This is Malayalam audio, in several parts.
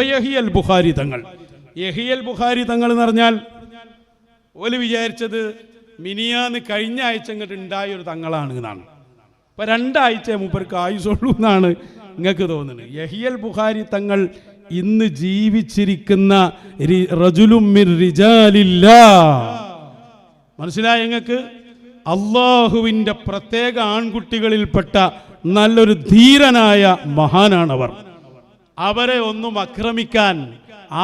ഇപ്പം യഹിയൽ ബുഖാരി തങ്ങൾ എന്ന് പറഞ്ഞാൽ ഓല് വിചാരിച്ചത് മിനിയാന്ന് കഴിഞ്ഞ ആഴ്ച ഇങ്ങോട്ട് ഉണ്ടായൊരു തങ്ങളാണ് എന്നാണ്. ഇപ്പം 2 ആഴ്ച മൂപ്പർക്ക് ആയുസുള്ളൂ എന്നാണ് നിങ്ങൾക്ക് തോന്നുന്നത്. യഹിയൽ ബുഖാരി തങ്ങൾ ഇന്ന് ജീവിച്ചിരിക്കുന്ന റജുലും മിർ റിജാലില്ലാ. മനസ്സിലായ നിങ്ങൾക്ക്? അള്ളാഹുവിൻ്റെ പ്രത്യേക ആൺകുട്ടികളിൽപ്പെട്ട നല്ലൊരു ധീരനായ മഹാനാണവർ. അവരെ ഒന്നും ആക്രമിക്കാൻ,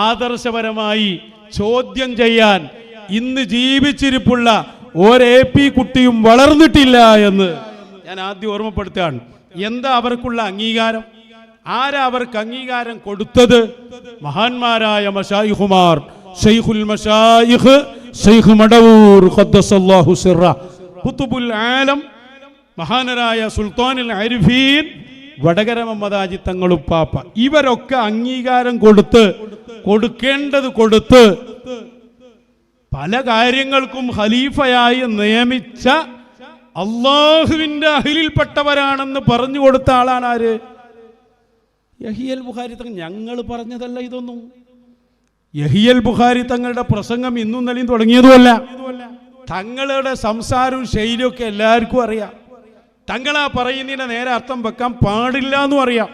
ആദർശപരമായി ചോദ്യം ചെയ്യാൻ ഇന്ന് ജീവിച്ചിരിപ്പുള്ള ഒരേ-AP കുട്ടിയും വളർന്നിട്ടില്ല എന്ന് ഞാൻ ആദ്യം ഓർമ്മപ്പെടുത്തുകയാണ്. എന്താ അവർക്കുള്ള അംഗീകാരം? ആരാ അവർക്ക് അംഗീകാരം കൊടുത്തത്? മഹാന്മാരായ മശായിഖുമാർ, ശൈഖുൽ മശായിഖ് ശൈഖ് മടവൂർ ഖദ്ദസല്ലാഹു സിറ, ഖുതുബുൽ ആലം മഹാനരായ സുൽത്താനുൽ ആരിഫീൻ വടകര മമ്മദാജി തങ്ങളുപ്പാപ്പ, ഇവരൊക്കെ അംഗീകാരം കൊടുക്കേണ്ടത് കൊടുത്ത് പല കാര്യങ്ങൾക്കും ഖലീഫയായി നിയമിച്ച അള്ളാഹുവിൻ്റെ അഹ്ലിൽപ്പെട്ടവരാണെന്ന് പറഞ്ഞു കൊടുത്ത ആളാണ് ആര്? യഹിയൽ ബുഖാരി തങ്ങൾ. ഞങ്ങൾ പറഞ്ഞതല്ല ഇതൊന്നും. യഹിയൽ ബുഖാരി തങ്ങളുടെ പ്രസംഗം ഇന്നും ഇന്നലെയും തുടങ്ങിയതുമല്ല. തങ്ങളുടെ സംസാരവും ശൈലിയൊക്കെ എല്ലാവർക്കും അറിയാം. തങ്ങളാ പറയുന്നതിന്റെ നേരെ അർത്ഥം വെക്കാൻ പാടില്ല എന്നും അറിയാം.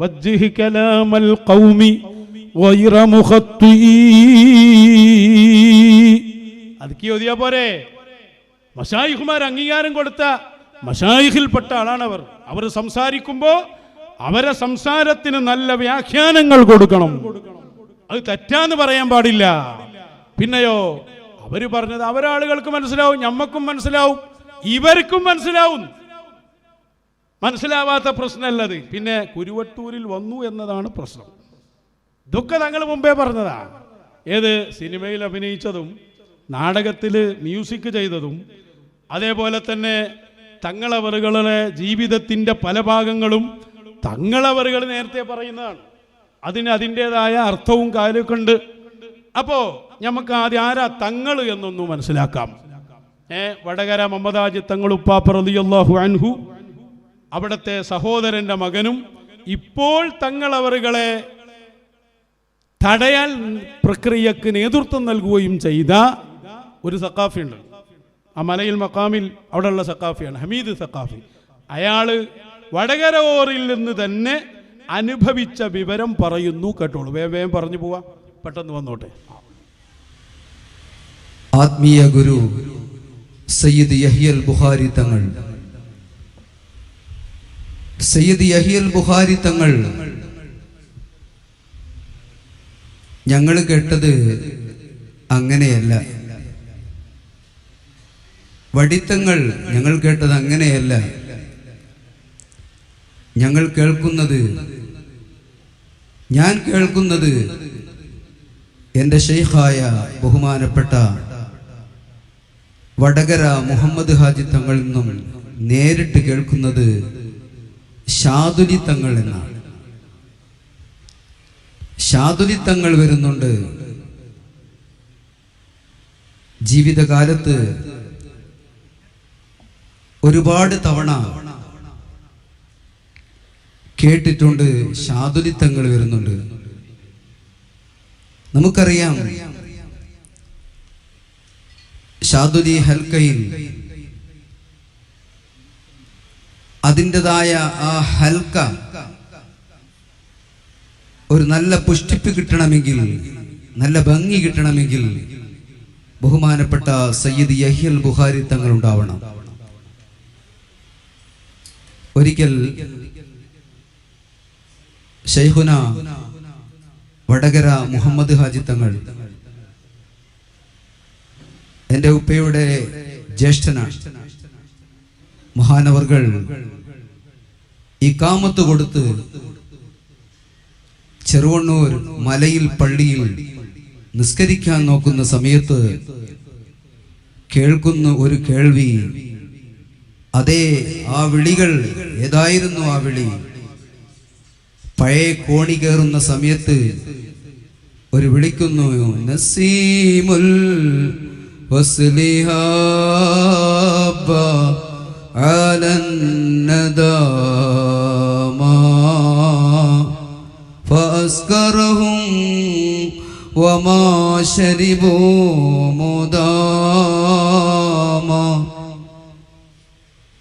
വജ്ജിഹ് കലാമൽ ഖൗമി ഗൈറ മുഖത്തി, അതൊക്കെ ഓതിയാ പോരെ? മശായിഖുമാർ അംഗീകാരം കൊടുത്ത മശായിഖിൽപ്പെട്ട ആളാണവർ. അവർ സംസാരിക്കുമ്പോൾ അവരെ സംസാരത്തിന് നല്ല വ്യാഖ്യാനങ്ങൾ കൊടുക്കണം. അത് തെറ്റാന്ന് പറയാൻ പാടില്ല. പിന്നെയോ അവര് പറഞ്ഞത് അവരാളുകൾക്ക് മനസ്സിലാവും, ഞമ്മക്കും മനസ്സിലാവും, ഇവർക്കും മനസ്സിലാവും. മനസ്സിലാവാത്ത പ്രശ്നമല്ലത്. പിന്നെ കുരുവട്ടൂരിൽ വന്നു എന്നതാണ് പ്രശ്നം. ഇതൊക്കെ തങ്ങൾ മുമ്പേ പറഞ്ഞതാ. ഏത് സിനിമയിൽ അഭിനയിച്ചതും നാടകത്തിൽ മ്യൂസിക് ചെയ്തതും അതേപോലെ തന്നെ തങ്ങളവറുകളുടെ ജീവിതത്തിൻ്റെ പല ഭാഗങ്ങളും തങ്ങളവറുകൾ നേരത്തെ പറയുന്നതാണ്. അതിന് അതിൻ്റെതായ അർത്ഥവും കാര്യമൊക്കെ ഉണ്ട്. അപ്പോൾ നമുക്ക് ആദ്യം ആരാ തങ്ങൾ എന്നൊന്നും മനസ്സിലാക്കാം. വടകര മമ്മദാജി തങ്ങളുപ്പാപ്പ റളിയല്ലാഹു അൻഹു, അവിടുത്തെ സഹോദരൻ്റെ മകനും ഇപ്പോൾ തങ്ങളവറുകളെ തടയാൻ പ്രക്രിയക്ക് നേതൃത്വം നൽകുകയും ചെയ്ത ഒരു സഖാഫി ഉണ്ട്. ആ മലയിൽ മക്കാമിൽ അവിടെയുള്ള സഖാഫിയാണ് ഹമീദ് സഖാഫി. അയാള് വടകര ഓറിൽ നിന്ന് തന്നെ അനുഭവിച്ച വിവരം പറയുന്നു. കേട്ടോളൂ, വേഗം പറഞ്ഞു പോവാ, പെട്ടെന്ന് വന്നോട്ടെ. ആത്മീയ ഗുരു സയ്യിദ് യഹിയൽ ബുഖാരി തങ്ങൾ, സയ്യിദ് യഹിയൽ ബുഖാരി തങ്ങൾ ഞങ്ങൾ കേട്ടത് അങ്ങനെയല്ല. വടിത്തങ്ങൾ ഞങ്ങൾ കേട്ടത് അങ്ങനെയല്ല. ഞങ്ങൾ കേൾക്കുന്നത്, ഞാൻ കേൾക്കുന്നത് എൻ്റെ ശൈഖായ ബഹുമാനപ്പെട്ട വടകര മുഹമ്മദ് ഹാജി തങ്ങളിൽ നിന്നും നേരിട്ട് കേൾക്കുന്നത് ഷാദുലി തങ്ങൾ എന്നാണ്. ഷാദുലി തങ്ങൾ വരുന്നുണ്ട്. ജീവിതകാലത്ത് ഒരുപാട് തവണ കേട്ടിട്ടുണ്ട് ഷാദുലി തങ്ങൾ വരുന്നുണ്ട്. നമുക്കറിയാം ഷാദുലി ഹൽക്കയിൽ അതിൻ്റെതായ ആ ഹൽക്ക ഒരു നല്ല പുഷ്ടിപ്പ് കിട്ടണമെങ്കിൽ, നല്ല ഭംഗി കിട്ടണമെങ്കിൽ ബഹുമാനപ്പെട്ട സയ്യിദ് യഹിയൽ ബുഖാരി തങ്ങൾ ഉണ്ടാവണം. ഒരിക്കൽ ശൈഖുന വടകര മുഹമ്മദ് ഹാജി തങ്ങൾ, എൻ്റെ ഉപ്പയുടെ ജ്യേഷ്ഠനാണ്, മഹാനവർകൾ ഇഖാമത്ത് കൊടുത്ത് ചെറുവണ്ണൂർ മലയിൽ പള്ളിയിൽ നിസ്കരിക്കാൻ നോക്കുന്ന സമയത്ത് കേൾക്കുന്ന ഒരു കേൾവി, അതേ ആ വിളികൾ ഏതായിരുന്നു? ആ വിളി പഴയ കോണി കയറുന്ന സമയത്ത് ഒരു വിളിക്കുന്നു, നസീമുൽ വസ്ലിഹാബ അലൻ നദാമ وأسكرهم وما شربوا مداما.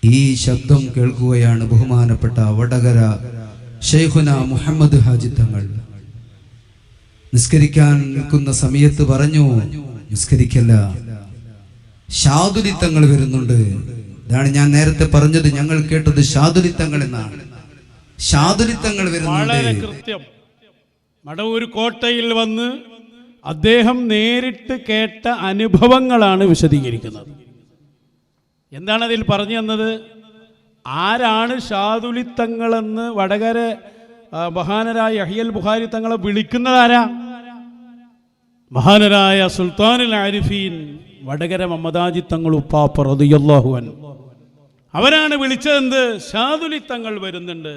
ഈ ശബ്ദം കേൾക്കുകയാണ് ബഹുമാനപ്പെട്ട വടകര ശൈഖുന മുഹമ്മദ് ഹാജി തങ്ങൾ. നിസ്കരിക്കാൻ നിൽക്കുന്ന സമയത്ത് പറഞ്ഞു, നിസ്കരിക്കല്ല, ശാദുലിത്തങ്ങൾ വരുന്നുണ്ട്. ഇതാണ് ഞാൻ നേരത്തെ പറഞ്ഞത്, ഞങ്ങൾ കേട്ടത് ശാദുലിത്തങ്ങൾ എന്നാണ്. ശാദുലിത്തങ്ങൾ വരുന്നുണ്ട്. വളരെ കൃത്യം. മടവൂർ കോട്ടയിൽ വന്ന് അദ്ദേഹം നേരിട്ട് കേട്ട അനുഭവങ്ങളാണ് വിശദീകരിക്കുന്നത്. എന്താണ് അതിൽ പറഞ്ഞു തന്നത്? ആരാണ് ഷാദുലിത്തങ്ങളെന്ന് വടകര മഹാനരായ യഹ്യൽ ബുഖാരി തങ്ങളെ വിളിക്കുന്നതാരാ? മഹാനരായ സുൽത്താനുൽ ആരിഫീൻ വടകര മമ്മദാജി തങ്ങൾ ഉപ്പാപ്പ റളിയല്ലാഹു അൻഹു. അവരാണ് വിളിച്ചതെന്ത്? ഷാദുലിത്തങ്ങൾ വരുന്നുണ്ട്.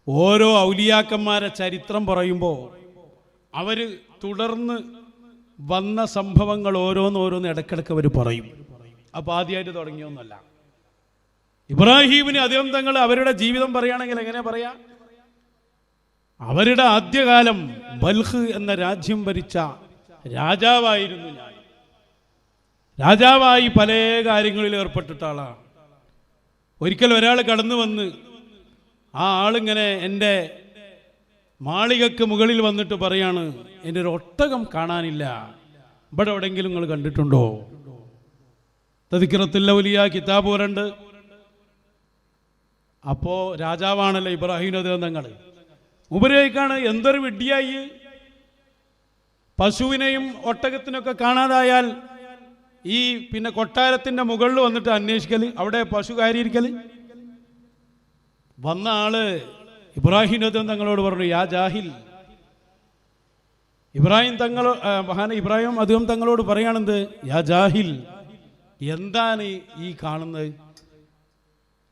ഓരോ ഔലിയാക്കന്മാരെ ചരിത്രം പറയുമ്പോൾ അവർ തുടർന്ന് വന്ന സംഭവങ്ങൾ ഓരോന്നോരോന്ന് ഇടയ്ക്കിടയ്ക്ക് അവർ പറയും. അപ്പോൾ ആദ്യമായിട്ട് തുടങ്ങിയൊന്നുമല്ല. ഇബ്രാഹീമിന് അദ്ദേഹം തങ്ങൾ അവരുടെ ജീവിതം പറയുകയാണെങ്കിൽ എങ്ങനെ പറയാ? അവരുടെ ആദ്യകാലം ബൽഖ് എന്ന രാജ്യം ഭരിച്ച രാജാവായിരുന്നു ഞാൻ. രാജാവായി പല കാര്യങ്ങളിൽ ഏർപ്പെട്ടിട്ട ആളാണ്. ഒരിക്കൽ ഒരാൾ കടന്നു വന്ന് ആ ആളിങ്ങനെ എൻ്റെ മാളികക്ക് മുകളിൽ വന്നിട്ട് പറയാണ്, എൻ്റെ ഒരു ഒട്ടകം കാണാനില്ല, ഇവിടെ എവിടെയെങ്കിലും നിങ്ങൾ കണ്ടിട്ടുണ്ടോ? തദ്കിറത്തുൽ ഔലിയ കിതാബ് വരണ്ട്. അപ്പോൾ രാജാവാണല്ലോ ഇബ്രാഹിം നബി തങ്ങൾ. ഉപരിക്കാണ് എന്തൊരു വിഡ്ഢിയായി, പശുവിനെയും ഒട്ടകത്തിനൊക്കെ കാണാതായാൽ ഈ പിന്നെ കൊട്ടാരത്തിൻ്റെ മുകളിൽ വന്നിട്ട് അന്വേഷിക്കൽ, അവിടെ പശു കയറിയിരിക്കൽ. വന്ന ആള് ഇബ്രാഹിം നബി തങ്ങളോട് പറഞ്ഞു, യാ ജാഹിൽ. ഇബ്രാഹിം തങ്ങൾ ഇബ്രാഹിം അദ്ദേഹം തങ്ങളോട് പറയാണെന്ത്? യാ ജാഹിൽ, എന്താണ് ഈ കാണുന്നത്?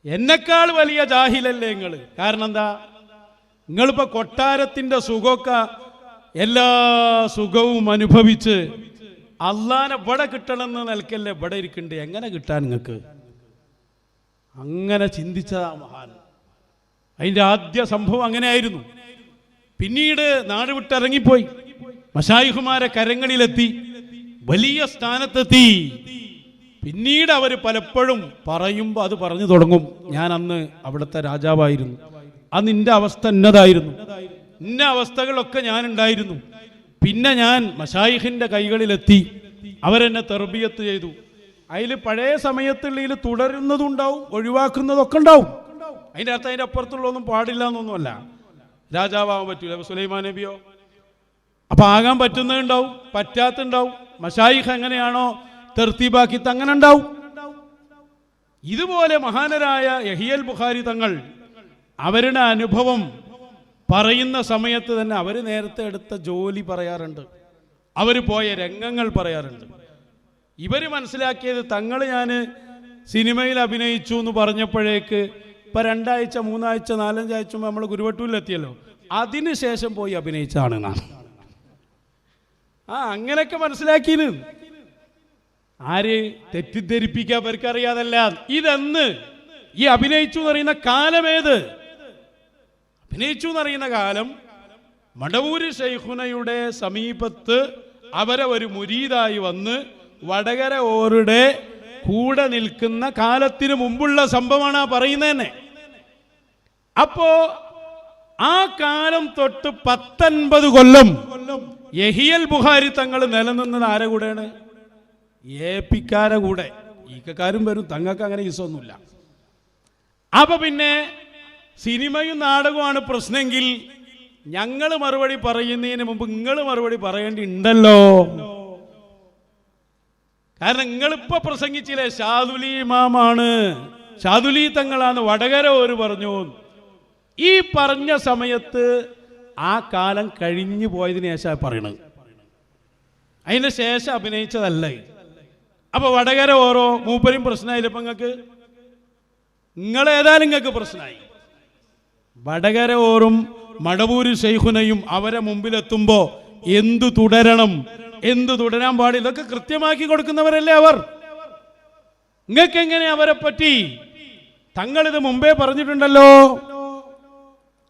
എന്നെക്കാൾ വലിയ ജാഹിലല്ലേ നിങ്ങൾ? കാരണം എന്താ? നിങ്ങളിപ്പോൾ കൊട്ടാരത്തിൻ്റെ സുഖമൊക്കെ എല്ലാ സുഖവും അനുഭവിച്ച് അള്ളാനെ ഇവിടെ കിട്ടണമെന്ന് നിലക്കല്ലേ ഇവിടെ ഇരിക്കണ്ടേ, എങ്ങനെ കിട്ടാൻ നിങ്ങൾക്ക്? അങ്ങനെ ചിന്തിച്ചതാ മഹാൻ. അതിൻ്റെ ആദ്യ സംഭവം അങ്ങനെയായിരുന്നു. പിന്നീട് നാട് വിട്ടിറങ്ങിപ്പോയി, മശായിഖുമാരെ കരങ്ങളിലെത്തി, വലിയ സ്ഥാനത്തെത്തി. പിന്നീട് അവർ പലപ്പോഴും പറയുമ്പോൾ അത് പറഞ്ഞു തുടങ്ങും, ഞാൻ അന്ന് അവിടുത്തെ രാജാവായിരുന്നു, അന്ന് നിന്റെ അവസ്ഥ എന്നതായിരുന്നു, ഇന്ന അവസ്ഥകളൊക്കെ ഞാനുണ്ടായിരുന്നു. പിന്നെ ഞാൻ മശായിഖിൻ്റെ കൈകളിലെത്തി, അവരെന്നെ തെർബിയത്ത് ചെയ്തു. അതിൽ പഴയ സമയത്തുള്ളിൽ തുടരുന്നതുണ്ടാവും, ഒഴിവാക്കുന്നതൊക്കെ ഉണ്ടാവും. അതിൻ്റെ അർത്ഥം അതിൻ്റെ അപ്പുറത്തുള്ളതൊന്നും പാടില്ല എന്നൊന്നുമല്ല. രാജാവാകാൻ പറ്റൂല, സുലൈമാൻ നബിയോ? അപ്പം ആകാൻ പറ്റുന്നതുണ്ടാവും, പറ്റാത്തുണ്ടാവും. മശായിഖ് എങ്ങനെയാണോ തെർത്തീബാക്കിത്ത് അങ്ങനെ ഉണ്ടാവും. ഇതുപോലെ മഹാനരായ യഹ്യൽ ബുഖാരി തങ്ങൾ അവരുടെ അനുഭവം പറയുന്ന സമയത്ത് തന്നെ അവർ നേരത്തെ എടുത്ത ജോലി പറയാറുണ്ട്, അവർ പോയ രംഗങ്ങൾ പറയാറുണ്ട്. ഇവർ മനസ്സിലാക്കിയത് തങ്ങൾ ഞാൻ സിനിമയിൽ അഭിനയിച്ചു എന്ന് പറഞ്ഞപ്പോഴേക്ക് ഇപ്പം 2 ആഴ്ച 3 ആഴ്ച 4 ആഴ്ച മുമ്പ് നമ്മൾ ഗുരുവട്ടൂരിലെത്തിയല്ലോ, അതിനുശേഷം പോയി അഭിനയിച്ചാണ് എന്നാണ്. അങ്ങനെയൊക്കെ മനസ്സിലാക്കിയത്. ആര് തെറ്റിദ്ധരിപ്പിക്കുക അവർക്കറിയാതല്ല. ഇതെന്ന് ഈ അഭിനയിച്ചു എന്ന് പറയുന്ന കാലമേത്? അഭിനയിച്ചു എന്നറിയുന്ന കാലം മടവൂര് ശൈഖുനയുടെ സമീപത്ത് അവരെ ഒരു മുരീദായി വന്ന് വടകര ഓരുടെ കൂടെ നിൽക്കുന്ന കാലത്തിന് മുമ്പുള്ള സംഭവമാണ് ആ പറയുന്നതന്നെ. അപ്പോ ആ കാലം തൊട്ട് 19 കൊല്ലം യഹ്യൽ ബുഖാരി തങ്ങൾ നിലനിന്നത് ആരെ കൂടെയാണ്? ഏപ്പിക്കാരെ കൂടെ. ഈക്കക്കാരും വരും, തങ്ങൾക്ക് അങ്ങനെ ഈസൊന്നുമില്ല. അപ്പൊ പിന്നെ സിനിമയും നാടകമാണ് പ്രശ്നമെങ്കിൽ ഞങ്ങൾ മറുപടി പറയുന്നതിന് മുമ്പ് നിങ്ങൾ മറുപടി പറയേണ്ടി ഉണ്ടല്ലോ. കാരണം നിങ്ങളിപ്പോ പ്രസംഗിച്ചില്ലേ, ഷാദുലി ഇമാമാണ്, ഷാദുലി തങ്ങളാണ് വടകര ഒരു പറഞ്ഞു. ഈ പറഞ്ഞ സമയത്ത് ആ കാലം കഴിഞ്ഞു പോയതിനു ശേഷം പറയണത്, അതിന് ശേഷം അഭിനയിച്ചതല്ല. അപ്പൊ വടകര ഓരോ മൂപ്പരും പ്രശ്നമായില്ലപ്പോ നിങ്ങൾക്ക്, നിങ്ങളേതായാലും നിങ്ങൾക്ക് പ്രശ്നമായി. വടകര ഓറും മടവൂര് ശൈഖുനയും അവരെ മുമ്പിലെത്തുമ്പോ എന്തു തുടരണം, എന്തു തുടരാൻ പാടില്ല, ഇതൊക്കെ കൃത്യമാക്കി കൊടുക്കുന്നവരല്ലേ അവർ. നിങ്ങൾക്ക് എങ്ങനെ അവരെ പറ്റി? തങ്ങളിത് മുമ്പേ പറഞ്ഞിട്ടുണ്ടല്ലോ,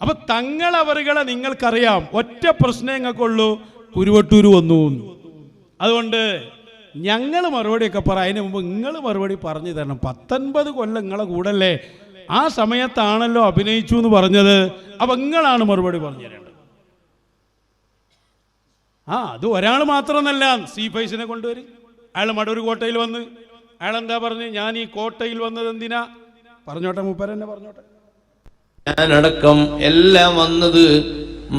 അപ്പൊ തങ്ങളവറുകളെ നിങ്ങൾക്കറിയാം, ഒറ്റ പ്രശ്നം ഞങ്ങൾക്കുള്ളൂ, കുരുവട്ടൂർ വന്നു. അതുകൊണ്ട് ഞങ്ങൾ മറുപടിയൊക്കെ പറ, അതിന് മുമ്പ് നിങ്ങൾ മറുപടി പറഞ്ഞു തരണം. 19 കൊല്ലം നിങ്ങളെ കൂടല്ലേ, ആ സമയത്താണല്ലോ അഭിനയിച്ചു എന്ന് പറഞ്ഞത്. അപ്പൊ നിങ്ങളാണ് മറുപടി പറഞ്ഞു തരേണ്ടത്. അത് ഒരാൾ മാത്രമൊന്നല്ല. സി ഫൈസിനെ കൊണ്ടുവരും. അയാൾ മടൂർ കോട്ടയിൽ വന്ന് അയാളെന്താ പറഞ്ഞു, ഞാൻ ഈ കോട്ടയിൽ വന്നത് എന്തിനാ? പറഞ്ഞോട്ടെ, മൂപ്പരെന്നെ പറഞ്ഞോട്ടെ. ഞാനടക്കം എല്ലാം വന്നത്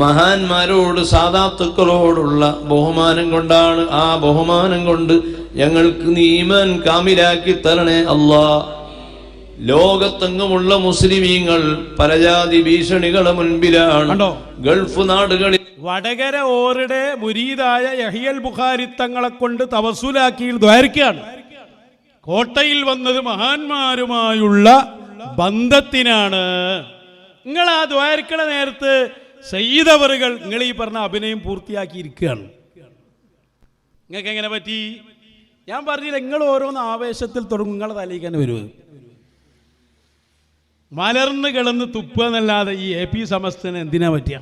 മഹാന്മാരോട് സാദാത്തുക്കളോടുള്ള ബഹുമാനം കൊണ്ടാണ്. ആ ബഹുമാനം കൊണ്ട് ഞങ്ങൾക്ക് നീ ഈമാൻ കാമിലാക്കി തരണേ അല്ലാ. ലോകത്തെങ്ങുമുള്ള മുസ്ലിമീങ്ങൾ പലജാതി ഭീഷണികളുടെ മുൻപിലാണ്. ഗൾഫ് നാടുകളിൽ വടകര ഓരുടെ മുരീദായ യഹിയൽ ബുഖാരി തങ്ങളെ കൊണ്ട് തവസ്സുലാക്കി ദ്വാരിക്കുകയാണ്. കോട്ടയിൽ വന്നത് മഹാന്മാരുമായുള്ള ബന്ധത്തിനാണ്. നിങ്ങൾ ആ ദ്വാരിക്കണ നേരത്ത് സയ്യിദ് അവറുകൾ നിങ്ങൾ ഈ പറഞ്ഞ അഭിനയം പൂർത്തിയാക്കിയിരിക്കുകയാണ്. നിങ്ങൾക്ക് എങ്ങനെ പറ്റി? ഞാൻ പറഞ്ഞില്ല, നിങ്ങൾ ഓരോന്ന് ആവേശത്തിൽ തുടങ്ങും, നിങ്ങളെ തലയിക്കാൻ വരുന്നത്. മലർന്ന് കിടന്ന് തുപ്പുക എന്നല്ലാതെ ഈ AP സമസ്തന് എന്തിനാ പറ്റിയ?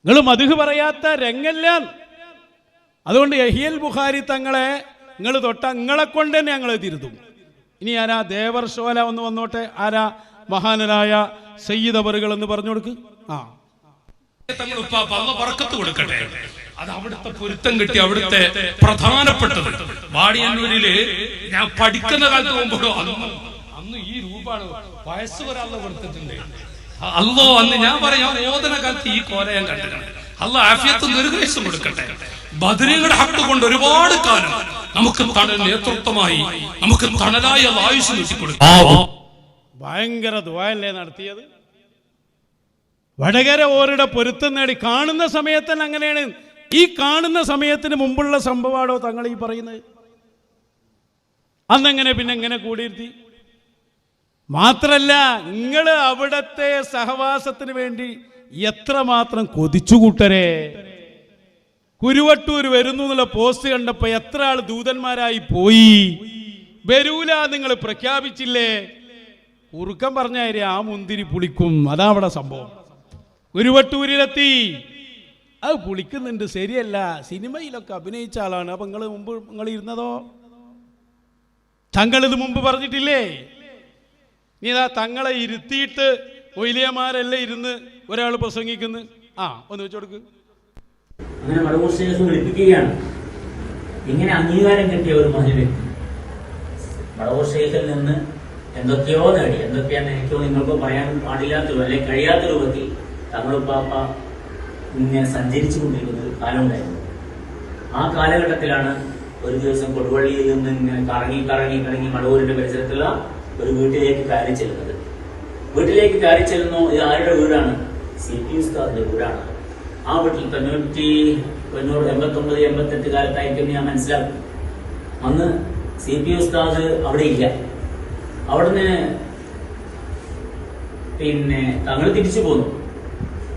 നിങ്ങൾ മദ്ഹ് പറയാത്ത രംഗല്ല. അതുകൊണ്ട് യഹിയൽ ബുഖാരി തങ്ങളെ നിങ്ങൾ തൊട്ട നിങ്ങളെ കൊണ്ട് തന്നെ ഞങ്ങൾ തിരുത്തും. ഇനി ആരാ ദേവർഷോല ഒന്ന് വന്നോട്ടെ, ആരാ മഹാനരായ സയ്യിദ് അവറുകൾ എന്ന് പറഞ്ഞു കൊടുക്ക്. പറക്കത്ത് കൊടുക്കട്ടെ. അത് അവിടുത്തെ പൊരുത്തം കിട്ടി, അവിടുത്തെ പ്രധാനപ്പെട്ടത്. വാടിയന്നൂരില് ഞാൻ പഠിക്കുന്ന കാലത്ത് പോകുമ്പോഴോ അന്ന് ഈ രൂപമാണ് വയസ്സ് വരാനുള്ള കൊടുത്തിട്ടുണ്ട്. അല്ലോ അന്ന് ഞാൻ പറയാം, ഓദന കാലത്ത് ഈ കോല ഞാൻ കണ്ടിട്ടുണ്ട്. അല്ല ആഫിയത്ത് നിർദ്ദേശം കൊടുക്കട്ടെ. ബദരീങ്ങളുടെ ഹക്ക് കൊണ്ട് ഒരുപാട് കാലം നമുക്ക് നേതൃത്വമായി നമുക്ക് തണലായി ആയുസ് നീട്ടിക്കൊടുക്കും. ഭയങ്കര ദുആയല്ലേ നടത്തിയത്. വടകര ഓരുടെ പൊരുത്തം നേടി കാണുന്ന സമയത്ത് തന്നെ അങ്ങനെയാണ്. ഈ കാണുന്ന സമയത്തിന് മുമ്പുള്ള സംഭവമാണോ തങ്ങൾ ഈ പറയുന്നത്? അന്നെങ്ങനെ പിന്നെ എങ്ങനെ കൂടിയിരുത്തി? മാത്രല്ല, നിങ്ങൾ അവിടത്തെ സഹവാസത്തിന് വേണ്ടി എത്രമാത്രം കൊതിച്ചു കൂട്ടരെ. കുരുവട്ടൂർ വരുന്നു എന്നുള്ള പോസ്റ്റ് കണ്ടപ്പോ എത്ര ആൾ ദൂതന്മാരായി പോയി. വരൂല നിങ്ങൾ പ്രഖ്യാപിച്ചില്ലേ? ഉറുക്കം പറഞ്ഞാരി ആ മുന്തിരി പുളിക്കും. അതാ അവിടെ സംഭവം. കുരുവട്ടൂരിലെത്തി, അത് പുളിക്കുന്നുണ്ട്, ശരിയല്ല. സിനിമയിലൊക്കെ അഭിനയിച്ച ആളാണ്. അപ്പൊ നിങ്ങൾ ഇരുന്നതോ? തങ്ങളിത് മുമ്പ് പറഞ്ഞിട്ടില്ലേ? നീ ഇതാ തങ്ങളെ ഇരുത്തിയിട്ട് മൊയ്ലിയമാരെല്ലാം ഇരുന്ന് ഒരാൾ പ്രസംഗിക്കുന്നു. ഒന്ന് വെച്ചു കൊടുക്ക്. അങ്ങനെ മടവൂർ ശേഷം വിളിപ്പിക്കുകയാണ്. ഇങ്ങനെ അംഗീകാരം കിട്ടിയ ഒരു മനുഷ്യൻ മടവൂർ ശേഖരിൽ നിന്ന് എന്തൊക്കെയോ നേടി. എന്തൊക്കെയാന്ന് എനിക്കോ നിങ്ങൾക്കോ പറയാൻ പാടില്ലാത്ത അല്ലെങ്കിൽ കഴിയാത്ത രൂപത്തിൽ തങ്ങളുപ്പാപ്പ ഇങ്ങനെ സഞ്ചരിച്ചു കൊണ്ടിരിക്കുന്ന കാലം ഉണ്ടായിരുന്നു. ആ കാലഘട്ടത്തിലാണ് ഒരു ദിവസം കൊടുവള്ളിയിൽ നിന്ന് ഇങ്ങനെ കറങ്ങി മടവൂരിന്റെ പരിസരത്തുള്ള ഒരു വീട്ടിലേക്ക് കയറി ചെല്ലുന്നത്. വീട്ടിലേക്ക് കയറി ചെല്ലുന്നു. ഇത് ആരുടെ വീടാണ്? CP ഉസ്താദിന്റെ വീടാണ്. ആ വീട്ടിൽ 89, 88 കാലത്തായിരിക്കും ഞാൻ മനസ്സിലാക്കും. അന്ന് CP ഉസ്താദ് അവിടെ ഇല്ല. അവിടുന്ന് പിന്നെ തങ്ങൾ തിരിച്ചു പോന്നു.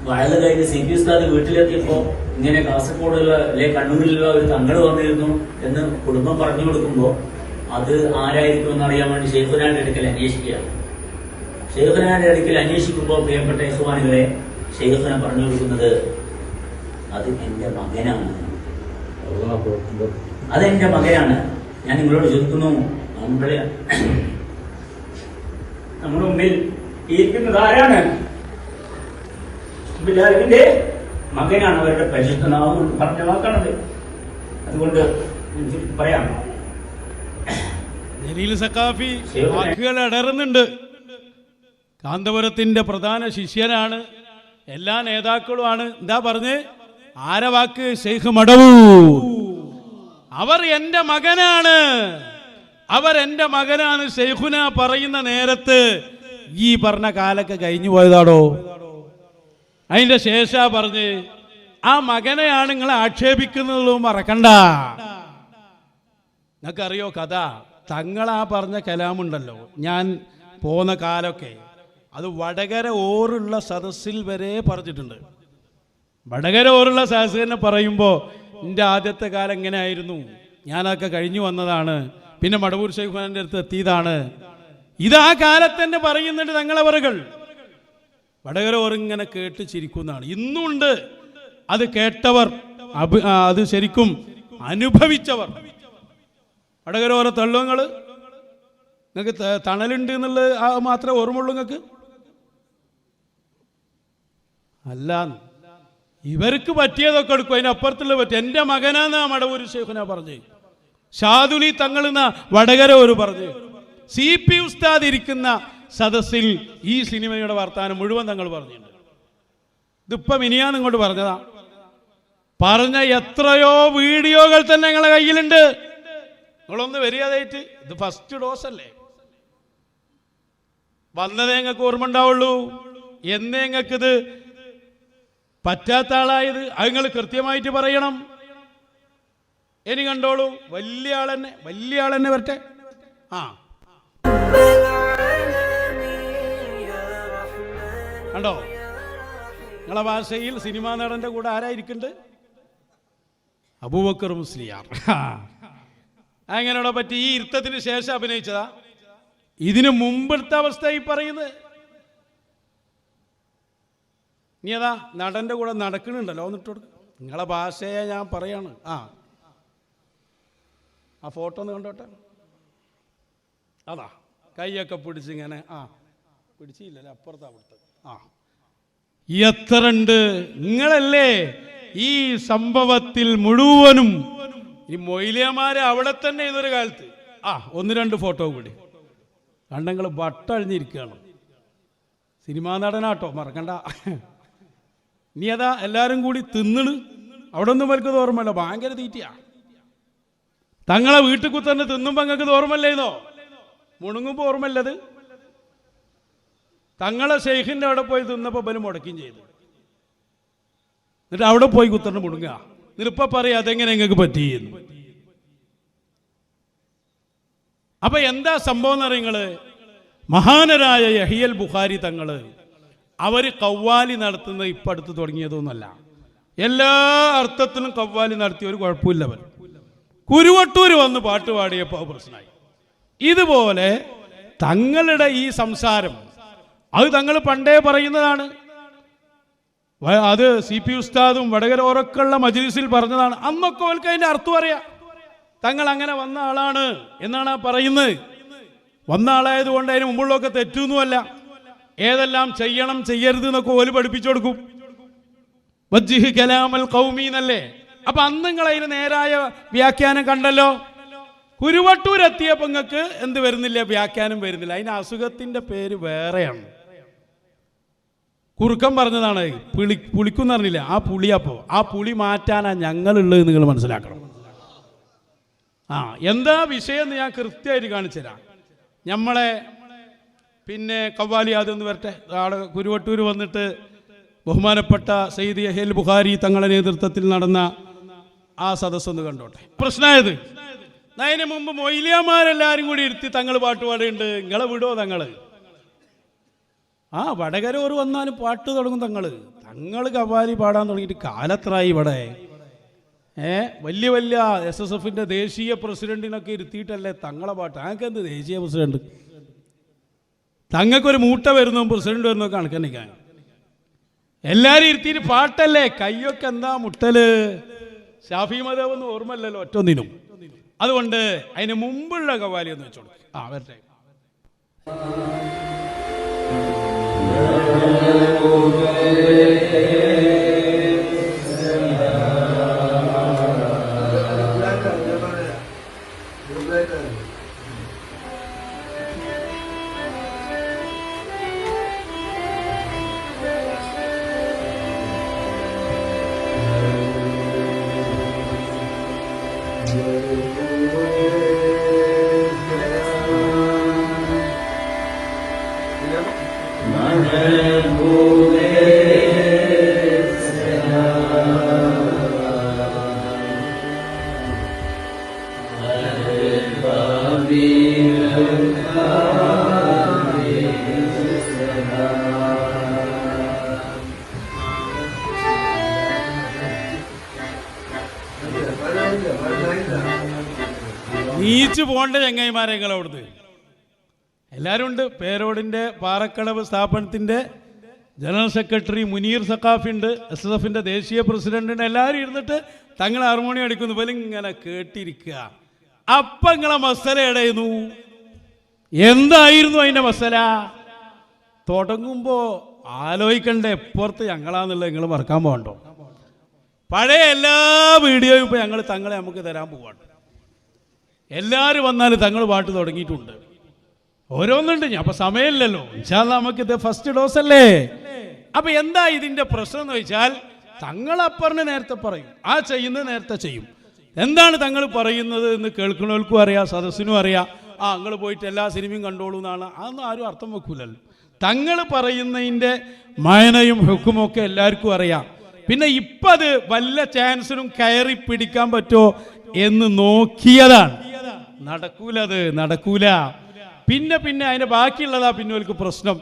വയല് കഴിഞ്ഞ് CP ഉസ്താദ് വീട്ടിലെത്തിയപ്പോ ഇങ്ങനെ കാസർഗോഡുള്ള അല്ലെ കണ്ണൂരിലുള്ള ഒരു തങ്ങൾ വന്നിരുന്നു എന്ന് കുടുംബം പറഞ്ഞു കൊടുക്കുമ്പോ അത് ആരായിരിക്കും എന്നറിയാൻ വേണ്ടി ഷെയ്ഖുനാന്റെ അടുക്കൽ അന്വേഷിക്കുകയാണ്. ഷെയ്ഖുനാന്റെ അടുക്കൽ അന്വേഷിക്കുമ്പോൾ പ്രിയപ്പെട്ട യഹ്വാനികളെ, ഷെയ്ഖുന പറഞ്ഞു കൊടുക്കുന്നത് അത് എന്റെ മകനാണ്, അതെന്റെ മകനാണ്. ഞാൻ നിങ്ങളോട് ചോദിക്കുന്നു, നമ്മുടെ മുമ്പിൽ ഇരിക്കുന്നത് ആരാണ്? ബിലാലിന്റെ മകനാണ്, അവരുടെ പരിശുദ്ധനാമം പറഞ്ഞ വാക്കാണത്. അതുകൊണ്ട് പറയാം, സഖാഫി വാക്കുകൾ ഇടറുന്നുണ്ട്. കാന്തപുരത്തിന്റെ പ്രധാന ശിഷ്യനാണ്, എല്ലാ നേതാക്കളുമാണ്. എന്താ പറഞ്ഞ്? ആരെ വാക്ക്? ശൈഖ് മടവൂർ. അവർ എന്റെ മകനാണ്, അവരെന്റെ മകനാണ്. ശൈഖുന പറയുന്ന നേരത്ത് ഈ പറഞ്ഞ കാലൊക്കെ കഴിഞ്ഞു പോയതാടോ. അതിന്റെ ശേഷ പറഞ്ഞ് ആ മകനെയാണ് നിങ്ങളെ ആക്ഷേപിക്കുന്നതും മറക്കണ്ട. നിങ്ങൾക്കറിയോ കഥ? തങ്ങളാ പറഞ്ഞ കലാമുണ്ടല്ലോ, ഞാൻ പോന്ന കാലമൊക്കെ അത് വടകര ഓറുള്ള സദസ്സിൽ വരെ പറഞ്ഞിട്ടുണ്ട്. വടകര ഓറുള്ള സദസ്സ് തന്നെ പറയുമ്പോൾ എൻ്റെ ആദ്യത്തെ കാലം എങ്ങനെ ആയിരുന്നു, ഞാനതൊക്കെ കഴിഞ്ഞു വന്നതാണ്, പിന്നെ മടവൂർ ശൈഖുനാന്റെ അടുത്ത് എത്തിയതാണ്. ഇത് ആ കാലത്ത് തന്നെ പറയുന്നുണ്ട് തങ്ങളവറുകൾ. വടകര ഓരിങ്ങനെ കേട്ട് ചിരിക്കുന്നതാണ്. ഇന്നുണ്ട് അത് കേട്ടവർ, അത് ശരിക്കും അനുഭവിച്ചവർ. വടകര ഓരോ തള്ളുങ്ങൾ നിങ്ങൾക്ക് തണലുണ്ട് എന്നുള്ളത് മാത്രമേ ഓർമ്മയുള്ളൂ നിങ്ങൾക്ക്? അല്ല, ഇവർക്ക് പറ്റിയതൊക്കെ എടുക്കും, അതിനപ്പുറത്തുള്ള പറ്റും. എൻ്റെ മകനാന്നാ മടവൂര് ശൈഖുനാ പറഞ്ഞ്, ഷാദുലി തങ്ങളെന്ന വടകര ഒരു പറഞ്ഞ്. CP ഉസ്താദ് ഇരിക്കുന്ന സദസ്സിൽ ഈ സിനിമയുടെ വർത്താനം മുഴുവൻ തങ്ങൾ പറഞ്ഞിട്ടുണ്ട്. ഇതിപ്പം മിനിയാന്ന് ഇങ്ങോട്ട് പറഞ്ഞതാ. പറഞ്ഞ എത്രയോ വീഡിയോകൾ തന്നെ നിങ്ങളെ കയ്യിലുണ്ട്. നിങ്ങളൊന്ന് വരികയായിട്ട്, ഇത് ഫസ്റ്റ് ഡോസ് അല്ലേ, വന്നതേ നിങ്ങൾക്ക് ഓർമ്മ ഉണ്ടാവുള്ളൂ. എന്നേ നിങ്ങൾക്കിത് പറ്റാത്ത ആളായത് അത് നിങ്ങൾ കൃത്യമായിട്ട് പറയണം. ഇനി കണ്ടോളൂ, വലിയ ആൾ തന്നെ വരട്ടെ. കണ്ടോ, നിങ്ങളെ ഭാഷയിൽ സിനിമാ നടന്റെ കൂടെ ആരായിരിക്കുന്നുണ്ട്? അബൂബക്കർ മുസ്ലിയാർ. അങ്ങനെയുള്ള പറ്റി ഈ ഇരുത്തത്തിന് ശേഷം അഭിനയിച്ചതാ. ഇതിനു മുമ്പെടുത്ത അവസ്ഥ ഈ പറയുന്നത്. നീ അതാ നടന്റെ കൂടെ നടക്കണുണ്ടല്ലോ, എന്നിട്ട് കൊടുക്ക. നിങ്ങളെ ഭാഷയെ ഞാൻ പറയാണ്. ആ ഫോട്ടോ ഒന്ന് കണ്ടോട്ടെ. അതാ കൈയൊക്കെ പിടിച്ചിങ്ങനെ, പിടിച്ചില്ലല്ലേ, അപ്പുറത്താ കൊടുത്തത്. എത്ര ഉണ്ട്. നിങ്ങളല്ലേ ഈ സംഭവത്തിൽ മുഴുവനും. ഈ മൊയ്ലിയമാരെ അവിടെ തന്നെ ഇതൊരു കാലത്ത്. 1-2 ഫോട്ടോ കൂടി കണ്ടങ്ങൾ വട്ടഴിഞ്ഞിരിക്കുകയാണ്. സിനിമാ നടനാട്ടോ, മറക്കണ്ട. നീ അതാ എല്ലാവരും കൂടി തിന്നണ്. അവിടെ ഒന്നും അവർക്ക് ഓർമ്മല്ല, ഭയങ്കര തീറ്റയാ. തങ്ങളെ വീട്ടിൽ കുത്തന്നെ തിന്നുമ്പോൾ നിങ്ങൾക്ക് ഓർമ്മല്ലേന്നോ? മുണുങ്ങുമ്പോൾ ഓർമ്മല്ലത്. തങ്ങളെ ഷെയ്ഖിൻ്റെ അവിടെ പോയി തിന്നപ്പോൾ ബലം മുടക്കുകയും ചെയ്തു. എന്നിട്ട് അവിടെ പോയി കുത്തന്നെ മുണുങ്ങുക. എന്നിട്ടിപ്പോൾ പറയാം അതെങ്ങനെ നിങ്ങൾക്ക് പറ്റിയെന്ന്. അപ്പൊ എന്താ സംഭവം എന്ന് പറയുന്നത്? മഹാനരായ യഹിയൽ ബുഖാരി തങ്ങള് അവർ കവ്വാലി നടത്തുന്നത് ഇപ്പം അടുത്ത് തുടങ്ങിയതൊന്നുമല്ല. എല്ലാ അർത്ഥത്തിലും കവ്വാലി നടത്തിയ ഒരു കുഴപ്പമില്ല. അവർ കുരുവട്ടൂർ വന്ന് പാട്ട് പാടിയപ്പോൾ പ്രശ്നമായി. ഇതുപോലെ തങ്ങളുടെ ഈ സംസാരം അത് തങ്ങൾ പണ്ടേ പറയുന്നതാണ്. അത് CP ഉസ്താദും വടകര ഓരൊക്കെയുള്ള മജ്ലിസിൽ പറഞ്ഞതാണ്. അന്നൊക്കെ അവർക്ക് അതിൻ്റെ അർത്ഥം അറിയാം. തങ്ങൾ അങ്ങനെ വന്ന ആളാണ് എന്നാണ് പറയുന്നത്. വന്ന ആളായതുകൊണ്ട് അതിന് മുമ്പുള്ളതൊക്കെ തെറ്റൊന്നുമല്ല. ഏതെല്ലാം ചെയ്യണം ചെയ്യരുത് എന്നൊക്കെ ഓല് പഠിപ്പിച്ചു കൊടുക്കും. വജ്ജിഹ് കലാമൽ ഖൗമി എന്നല്ലേ. അപ്പൊ അന്ന് നിങ്ങൾ അതിന് നേരായ വ്യാഖ്യാനം കണ്ടല്ലോ. കുരുവട്ടൂരെത്തിയപ്പോൾ നിങ്ങൾക്ക് എന്ത് വരുന്നില്ല? വ്യാഖ്യാനം വരുന്നില്ല. അതിന് അസുഖത്തിന്റെ പേര് വേറെയാണ്. കുറുക്കം പറഞ്ഞതാണ് പുളിക്കും പറഞ്ഞില്ല. ആ പുളിയപ്പോ ആ പുളി മാറ്റാനാ ഞങ്ങളുള്ളത് നിങ്ങൾ മനസ്സിലാക്കണം. എന്താ വിഷയം എന്ന് ഞാൻ കൃത്യമായിട്ട് കാണിച്ചു തരാം. നമ്മളെ പിന്നെ കവ്വാലി അതൊന്ന് വരട്ടെ. ആള് കുരുവട്ടൂർ വന്നിട്ട് ബഹുമാനപ്പെട്ട സയ്യിദ് യഹ്യൽ ബുഖാരി തങ്ങളുടെ നേതൃത്വത്തിൽ നടന്ന ആ സദസ്സൊന്ന് കണ്ടോട്ടെ. പ്രശ്നമായത് അതിന് മുമ്പ് മൊയ്ലിയാമാരെല്ലാരും കൂടി ഇരുത്തി തങ്ങൾ പാട്ട് പാടുന്നുണ്ട്. നിങ്ങളെ വിടോ തങ്ങള്? വടകര ഒരു വന്നാലും പാട്ട് തുടങ്ങും തങ്ങൾ കവ്വാലി പാടാൻ തുടങ്ങിയിട്ട് കാലത്രായി ഇവിടെ. വലിയ വലിയ SSFന്റെ ദേശീയ പ്രസിഡന്റിനൊക്കെ ഇരുത്തിയിട്ടല്ലേ തങ്ങളെ പാട്ട്. ഞങ്ങൾക്ക് എന്ത് ദേശീയ പ്രസിഡന്റ്? തങ്ങൾക്കൊരു മൂട്ട വരുന്നോ പ്രസിഡന്റ് വരുന്നോ കണക്കണിക്കാൻ. എല്ലാരും ഇരുത്തിയിട്ട് പാട്ടല്ലേ. കയ്യൊക്കെ എന്താ മുട്ടല്? ഷാഫി മദഹ് ഒന്നും ഓർമ്മല്ലല്ലോ ഒറ്റൊന്നിനും. അതുകൊണ്ട് അതിന് മുമ്പുള്ള കവ്വാലി ഒന്ന് വെച്ചോളൂ. വരട്ടെ. നീച്ചു പോകേണ്ട ചങ്ങായിമാരെ അവിടുന്ന് എല്ലാവരും ഉണ്ട്. പേരോടിൻ്റെ പാറക്കടവ് സ്ഥാപനത്തിൻ്റെ ജനറൽ സെക്രട്ടറി മുനീർ സഖാഫി ഉണ്ട്, SSFന്റെ ദേശീയ പ്രസിഡന്റുണ്ട്, എല്ലാവരും ഇരുന്നിട്ട് തങ്ങൾ ഹാർമോണിയം അടിക്കുന്നു പോലെ ഇങ്ങനെ കേട്ടിരിക്കുക. അപ്പം നിങ്ങളെ മസല എടയുന്നു, എന്തായിരുന്നു അതിൻ്റെ മസല? തുടങ്ങുമ്പോൾ ആലോചിക്കണ്ടേ എപ്പുറത്ത് ഞങ്ങളാന്നുള്ളത് നിങ്ങൾ മറക്കാൻ പോകണ്ടോ? പഴയ എല്ലാ വീഡിയോയും ഇപ്പോൾ ഞങ്ങൾ തങ്ങളെ നമുക്ക് തരാൻ പോവാണ്. എല്ലാവരും വന്നാലും തങ്ങൾ പാട്ട് തുടങ്ങിയിട്ടുണ്ട്, ഓരോന്നുണ്ട്. ഞാൻ അപ്പം സമയമില്ലല്ലോ, ഇൻഷാ അല്ലാഹ് നമുക്കിത് ഫസ്റ്റ് ഡോസ് അല്ലേ. അപ്പം എന്താ ഇതിൻ്റെ പ്രശ്നം എന്ന് വെച്ചാൽ, തങ്ങളപ്പറിന് നേരത്തെ പറയും, ആ ചെയ്യുന്നത് നേരത്തെ ചെയ്യും. എന്താണ് തങ്ങൾ പറയുന്നത് എന്ന് കേൾക്കുന്നവർക്കും അറിയാം, സദസ്സിനും അറിയാം. നിങ്ങൾ പോയിട്ട് എല്ലാ സിനിമയും കണ്ടോളൂ എന്നാണ്. അതൊന്നും ആരും അർത്ഥം വെക്കൂലല്ലോ. തങ്ങൾ പറയുന്നതിൻ്റെ മയനയും ഹുക്കുമൊക്കെ എല്ലാവർക്കും അറിയാം. പിന്നെ ഇപ്പം അത് വല്ല ചാൻസിനും കയറി പിടിക്കാൻ പറ്റുമോ എന്ന് നോക്കിയതാണ്. നടക്കൂലത്, നടക്കൂല. പിന്നെ അതിൻ്റെ ബാക്കിയുള്ളതാ പിന്നെ ഓൽക്ക് പ്രശ്നം.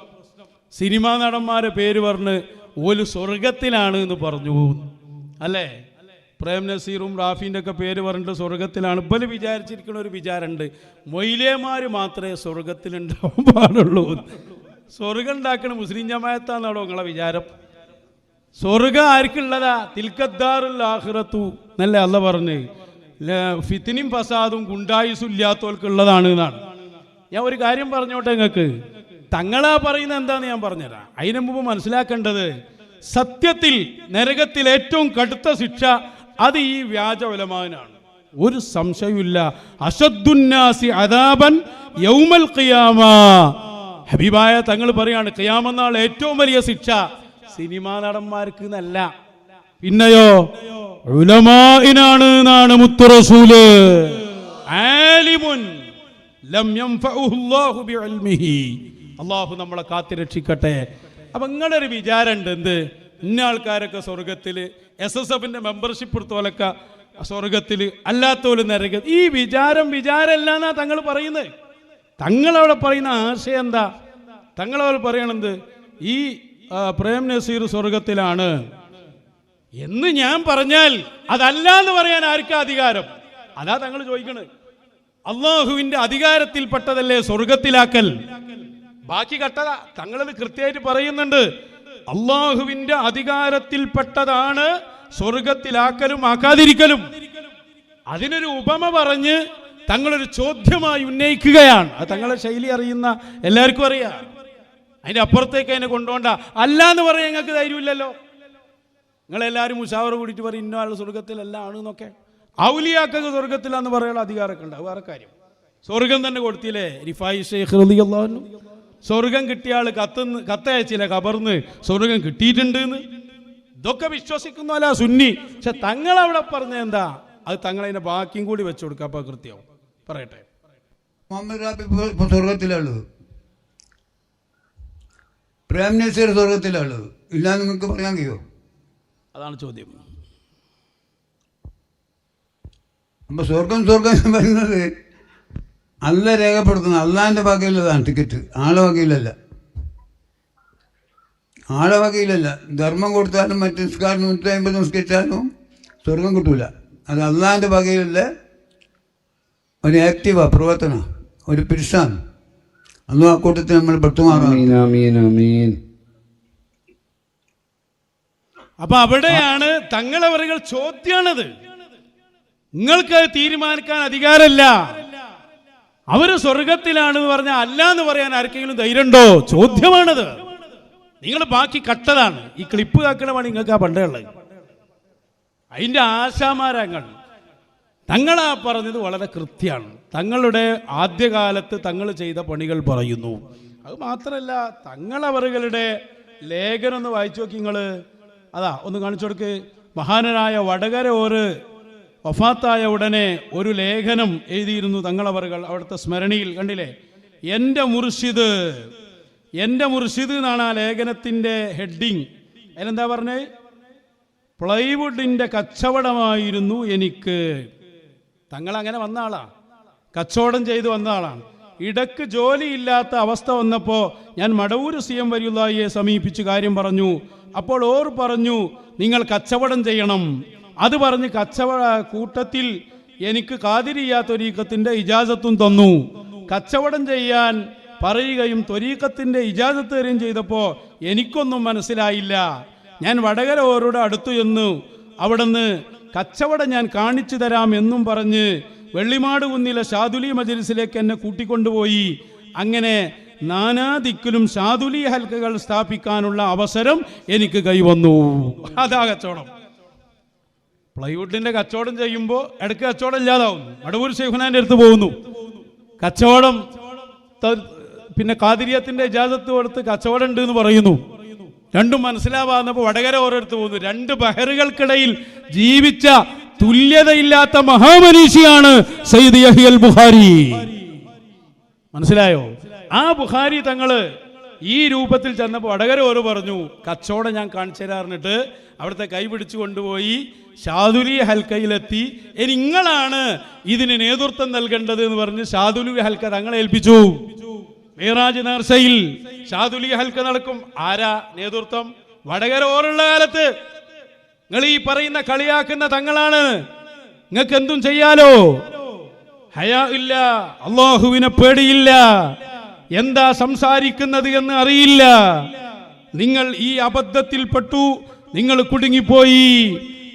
സിനിമാ നടന്മാരെ പേര് പറഞ്ഞ് ഓല് സ്വർഗത്തിലാണ് എന്ന് പറഞ്ഞു അല്ലേ? പ്രേം നസീറും റാഫിൻ്റെ ഒക്കെ പേര് പറഞ്ഞിട്ട് സ്വർഗത്തിലാണ്. ഇപ്പം വിചാരിച്ചിരിക്കുന്ന ഒരു വിചാരമുണ്ട്, മൊയിലേമാർ മാത്രമേ സ്വർഗത്തിലുണ്ടാവാൻ പാടുള്ളൂ. സ്വർഗം ഉണ്ടാക്കണ മുസ്ലിം ജമാഅത്താന്നാണോ നിങ്ങളെ വിചാരം? സ്വർഗം ആർക്കുള്ളതാ? തിൽക്കദ്ദാറുൽ ആഖിറത്തു എന്നല്ലേ അല്ല പറഞ്ഞ്, ഫിത്തിനും ഫസാദും ഗുണ്ടായുസും ഇല്ലാത്തവർക്കുള്ളതാണ് എന്നാണ്. ഞാൻ ഒരു കാര്യം പറഞ്ഞോട്ടെ നിങ്ങൾക്ക്, തങ്ങളാ പറയുന്നത് എന്താന്ന് ഞാൻ പറഞ്ഞുതരാം. അതിനു മുമ്പ് മനസ്സിലാക്കേണ്ടത്, സത്യത്തിൽ നരകത്തിൽ ഏറ്റവും കടുത്ത ശിക്ഷ അത് ഈ വ്യാജ ഉലമാനാണ്, ഒരു സംശയമില്ല. അശദ്ദുന്നാസി അദാബൻ യൗമൽ ഖിയാമ, ഹബീബായ തങ്ങൾ പറയാണ്, ഖിയാമനാൾ ഏറ്റവും വലിയ ശിക്ഷ സിനിമാ നടന്മാർക്ക് എന്നല്ല, പിന്നെയോ ഉലമാഇനാണ് എന്നാണ് മുത്തു റസൂല്. ആലിമുൻ ലം യൻഫഉഹു അല്ലാഹു ബിഇൽമിഹി, അല്ലാഹു നമ്മളെ കാത്തിരക്ഷിക്കട്ടെ. അപ്പം നിങ്ങളൊരു വിചാരമുണ്ട്, എന്ത് ഇന്ന ആൾക്കാരൊക്കെ സ്വർഗത്തിൽ, SSFന്റെ മെമ്പർഷിപ്പ് എടുത്തോലൊക്കെ സ്വർഗത്തിൽ, അല്ലാത്തോലും നരക. ഈ വിചാരമല്ല എന്നാ തങ്ങൾ പറയുന്നത്. തങ്ങളവിടെ പറയുന്ന ആശയം എന്താ? തങ്ങളവിടെ പറയണത് ഈ പ്രേം നസീർ സ്വർഗത്തിലാണ് എന്ന് ഞാൻ പറഞ്ഞാൽ അതല്ല എന്ന് പറയാൻ ആർക്കാ അധികാരം? അതാ തങ്ങൾ ചോദിക്കണത്. അള്ളാഹുവിന്റെ അധികാരത്തിൽപ്പെട്ടതല്ലേ സ്വർഗത്തിലാക്കൽ? ബാക്കി കട്ടതാ തങ്ങളത് കൃത്യമായിട്ട് പറയുന്നുണ്ട്. അള്ളാഹുവിന്റെ അധികാരത്തിൽപ്പെട്ടതാണ് സ്വർഗത്തിലാക്കലും ആക്കാതിരിക്കലും. അതിനൊരു ഉപമ പറഞ്ഞ് തങ്ങളൊരു ചോദ്യമായി ഉന്നയിക്കുകയാണ്. അത് തങ്ങളെ ശൈലി അറിയുന്ന എല്ലാവർക്കും അറിയാം. അതിന്റെ അപ്പുറത്തേക്ക് അതിനെ കൊണ്ടുപോണ്ട. അല്ല എന്ന് പറയാൻ ഞങ്ങൾക്ക് ധൈര്യമില്ലല്ലോ. നിങ്ങളെല്ലാവരും മുഷാവറ കൂടിയിട്ട് പറയും ഇന്ന ആൾ സ്വർഗത്തിലല്ല ആണെന്നൊക്കെ. ഔലിയാക്കൾക്ക് സ്വർഗത്തിലാന്ന് പറയാനുള്ള അധികാരമൊക്കെ ഉണ്ട്, അത് വേറെ കാര്യം. സ്വർഗം തന്നെ കൊടുത്തില്ലേ റിഫായി ശൈഖ് റളിയല്ലാഹു അൻഹു? സ്വർഗം കിട്ടിയ ആൾ കത്തയച്ചില്ലേ ഖബറിന്ന് സ്വർഗം കിട്ടിയിട്ടുണ്ട് എന്ന്? ഇതൊക്കെ വിശ്വസിക്കുന്നല്ല സുന്നി. പക്ഷെ തങ്ങളവിടെ പറഞ്ഞ എന്താ? അത് തങ്ങളതിന്റെ ബാക്കിയും കൂടി വെച്ചു കൊടുക്കുക, അപ്പൊ കൃത്യമാവും. പറയട്ടെ. മുഹമ്മദ് റാബി സ്വർഗത്തിലുള്ളത്, പ്രേം നസീർ സ്വർഗത്തിലുള്ളത്, ഇല്ല നിങ്ങൾക്ക് പറയാൻ കഴിയോ? അതാണ് ചോദ്യം. അപ്പൊ സ്വർഗം പറയുന്നത് അല്ല രേഖപ്പെടുത്തുന്നത്, അള്ളാന്റെ വകയിലുള്ളതാണ് ടിക്കറ്റ്, ആളെ വകയിലല്ല. ആളെ വകയിലല്ല. ധർമ്മം കൊടുത്താലും മറ്റ് നിസ്കാരം 150 നിസ്കരിച്ചാലും സ്വർഗം കിട്ടൂല. അത് അള്ളാന്റെ വകയിലുള്ള ഒരു ആക്റ്റീവാ പ്രവർത്തന, ഒരു പിരിസാണ്. അന്ന് ആ കൂട്ടത്തിൽ നമ്മൾ പെട്ടുമാറാം. അപ്പൊ അവിടെയാണ് തങ്ങളവരുകൾ ചോദ്യമാണത്. നിങ്ങൾക്ക് തീരുമാനിക്കാൻ അധികാരമല്ല. അവര് സ്വർഗത്തിലാണെന്ന് പറഞ്ഞാൽ അല്ല എന്ന് പറയാൻ ആർക്കെങ്കിലും ധൈര്യമുണ്ടോ? ചോദ്യമാണത്. നിങ്ങൾ ബാക്കി കട്ടതാണ്. ഈ ക്ലിപ്പ് കാക്കണ പണി നിങ്ങൾക്ക് ആ പണ്ടേ ഉള്ളത്. അതിൻ്റെ ആശാമാരങ്ങൾ തങ്ങളാ പറഞ്ഞത് വളരെ കൃത്യമാണ്. തങ്ങളുടെ ആദ്യകാലത്ത് തങ്ങൾ ചെയ്ത പണികൾ പറയുന്നു. അത് മാത്രമല്ല, തങ്ങളവറുകളുടെ ലേഖനം ഒന്ന് വായിച്ചു നോക്കി നിങ്ങൾ. അതാ ഒന്ന് കാണിച്ചു കൊടുക്ക്. മഹാനരായ വടകര ഒരു വഫാത്തായ ഉടനെ ഒരു ലേഖനം എഴുതിയിരുന്നു തങ്ങളവറുകൾ. അവിടുത്തെ സ്മരണിയിൽ കണ്ടില്ലേ, എൻ്റെ മുർഷിദ് എന്നാണ് ആ ലേഖനത്തിൻ്റെ ഹെഡിങ്. അതിലെന്താ പറഞ്ഞത്? പ്ലൈവുഡിൻ്റെ കച്ചവടമായിരുന്നു എനിക്ക്. തങ്ങൾ അങ്ങനെ വന്ന ആളാണ്, കച്ചവടം ചെയ്ത് വന്ന ആളാണ്. ഇടക്ക് ജോലിയില്ലാത്ത അവസ്ഥ വന്നപ്പോൾ ഞാൻ മടവൂർ CM വലിയുള്ളാഹിയെ സമീപിച്ച് കാര്യം പറഞ്ഞു. അപ്പോൾ ഓർ പറഞ്ഞു, നിങ്ങൾ കച്ചവടം ചെയ്യണം. അത് പറഞ്ഞ് കച്ചവട കൂട്ടത്തിൽ എനിക്ക് ഖാദിരിയ്യ ത്വരീഖത്തിൻ്റെ ഇജാസത്തും തന്നു. കച്ചവടം ചെയ്യാൻ പറയുകയും ത്വരീഖത്തിൻ്റെ ഇജാസത്ത് തരികയും ചെയ്തപ്പോൾ എനിക്കൊന്നും മനസ്സിലായില്ല. ഞാൻ വടകര ഓരോട് അടുത്തു ചെന്നു. അവിടുന്ന് കച്ചവടം ഞാൻ കാണിച്ചു തരാം എന്നും പറഞ്ഞ് വെള്ളിമാട് കുന്നിലെ ഷാദുലി മജ്ലിസിലേക്ക് എന്നെ കൂട്ടിക്കൊണ്ടുപോയി. അങ്ങനെ നാനാദിക്കിലും ഷാദുലി ഹൽക്കകൾ സ്ഥാപിക്കാനുള്ള അവസരം എനിക്ക് കൈവന്നു. അതാ കച്ചവടം. പ്ലൈവുഡിന്റെ കച്ചവടം ചെയ്യുമ്പോൾ ഇടയ്ക്ക് കച്ചവടം ഇല്ലാതാവുന്നു. മടവൂർ ശൈഖുനാന്റെ അടുത്ത് പോകുന്നു, കച്ചവടം പിന്നെ ഖാദിരിയത്തിന്റെ ഇജാസത്ത് കൊടുത്ത് കച്ചവടം ഉണ്ട് എന്ന് പറയുന്നു. രണ്ടും മനസ്സിലാവാന്നപ്പോൾ വടകര ഓരോരുത്തർ പോകുന്നു. രണ്ട് ബഹറുകൾക്കിടയിൽ ജീവിച്ച തുല്യതയില്ലാത്ത മഹാമനീഷിയാണ് സയ്യിദ് യഹ്യൽ ബുഖാരി. മനസ്സിലായോ? ആ ബുഖാരി തങ്ങള് ഈ രൂപത്തിൽ ചെന്നപ്പോൾ വടകര ഓരോ പറഞ്ഞു, കച്ചവടം ഞാൻ കാണിച്ചു തരാറിഞ്ഞിട്ട് അവിടുത്തെ കൈ പിടിച്ചു കൊണ്ടുപോയി ഷാദുലി ഹൽക്കയിലെത്തി. നിങ്ങളാണ് ഇതിന് നേതൃത്വം നൽകേണ്ടത് എന്ന് പറഞ്ഞ് ഷാദുലി ഹൽക്ക തങ്ങളെ ഏൽപ്പിച്ചു. മിറാജ് നേർച്ചയിൽ ഷാദുലി ഹൽക്ക നടക്കും. ആരാ നേതൃത്വം? വടകര ഓറുള്ള കാലത്ത് നിങ്ങൾ ഈ പറയുന്ന കളിയാക്കുന്ന തങ്ങളാണ്. നിങ്ങൾക്ക് എന്തും ചെയ്യാലോ. ഹയാ ഇല്ല, അള്ളാഹുവിനെ പേടിയില്ല, എന്താ സംസാരിക്കുന്നത് എന്ന് അറിയില്ല. നിങ്ങൾ ഈ അബദ്ധത്തിൽപ്പെട്ടു, നിങ്ങൾ കുടുങ്ങിപ്പോയി.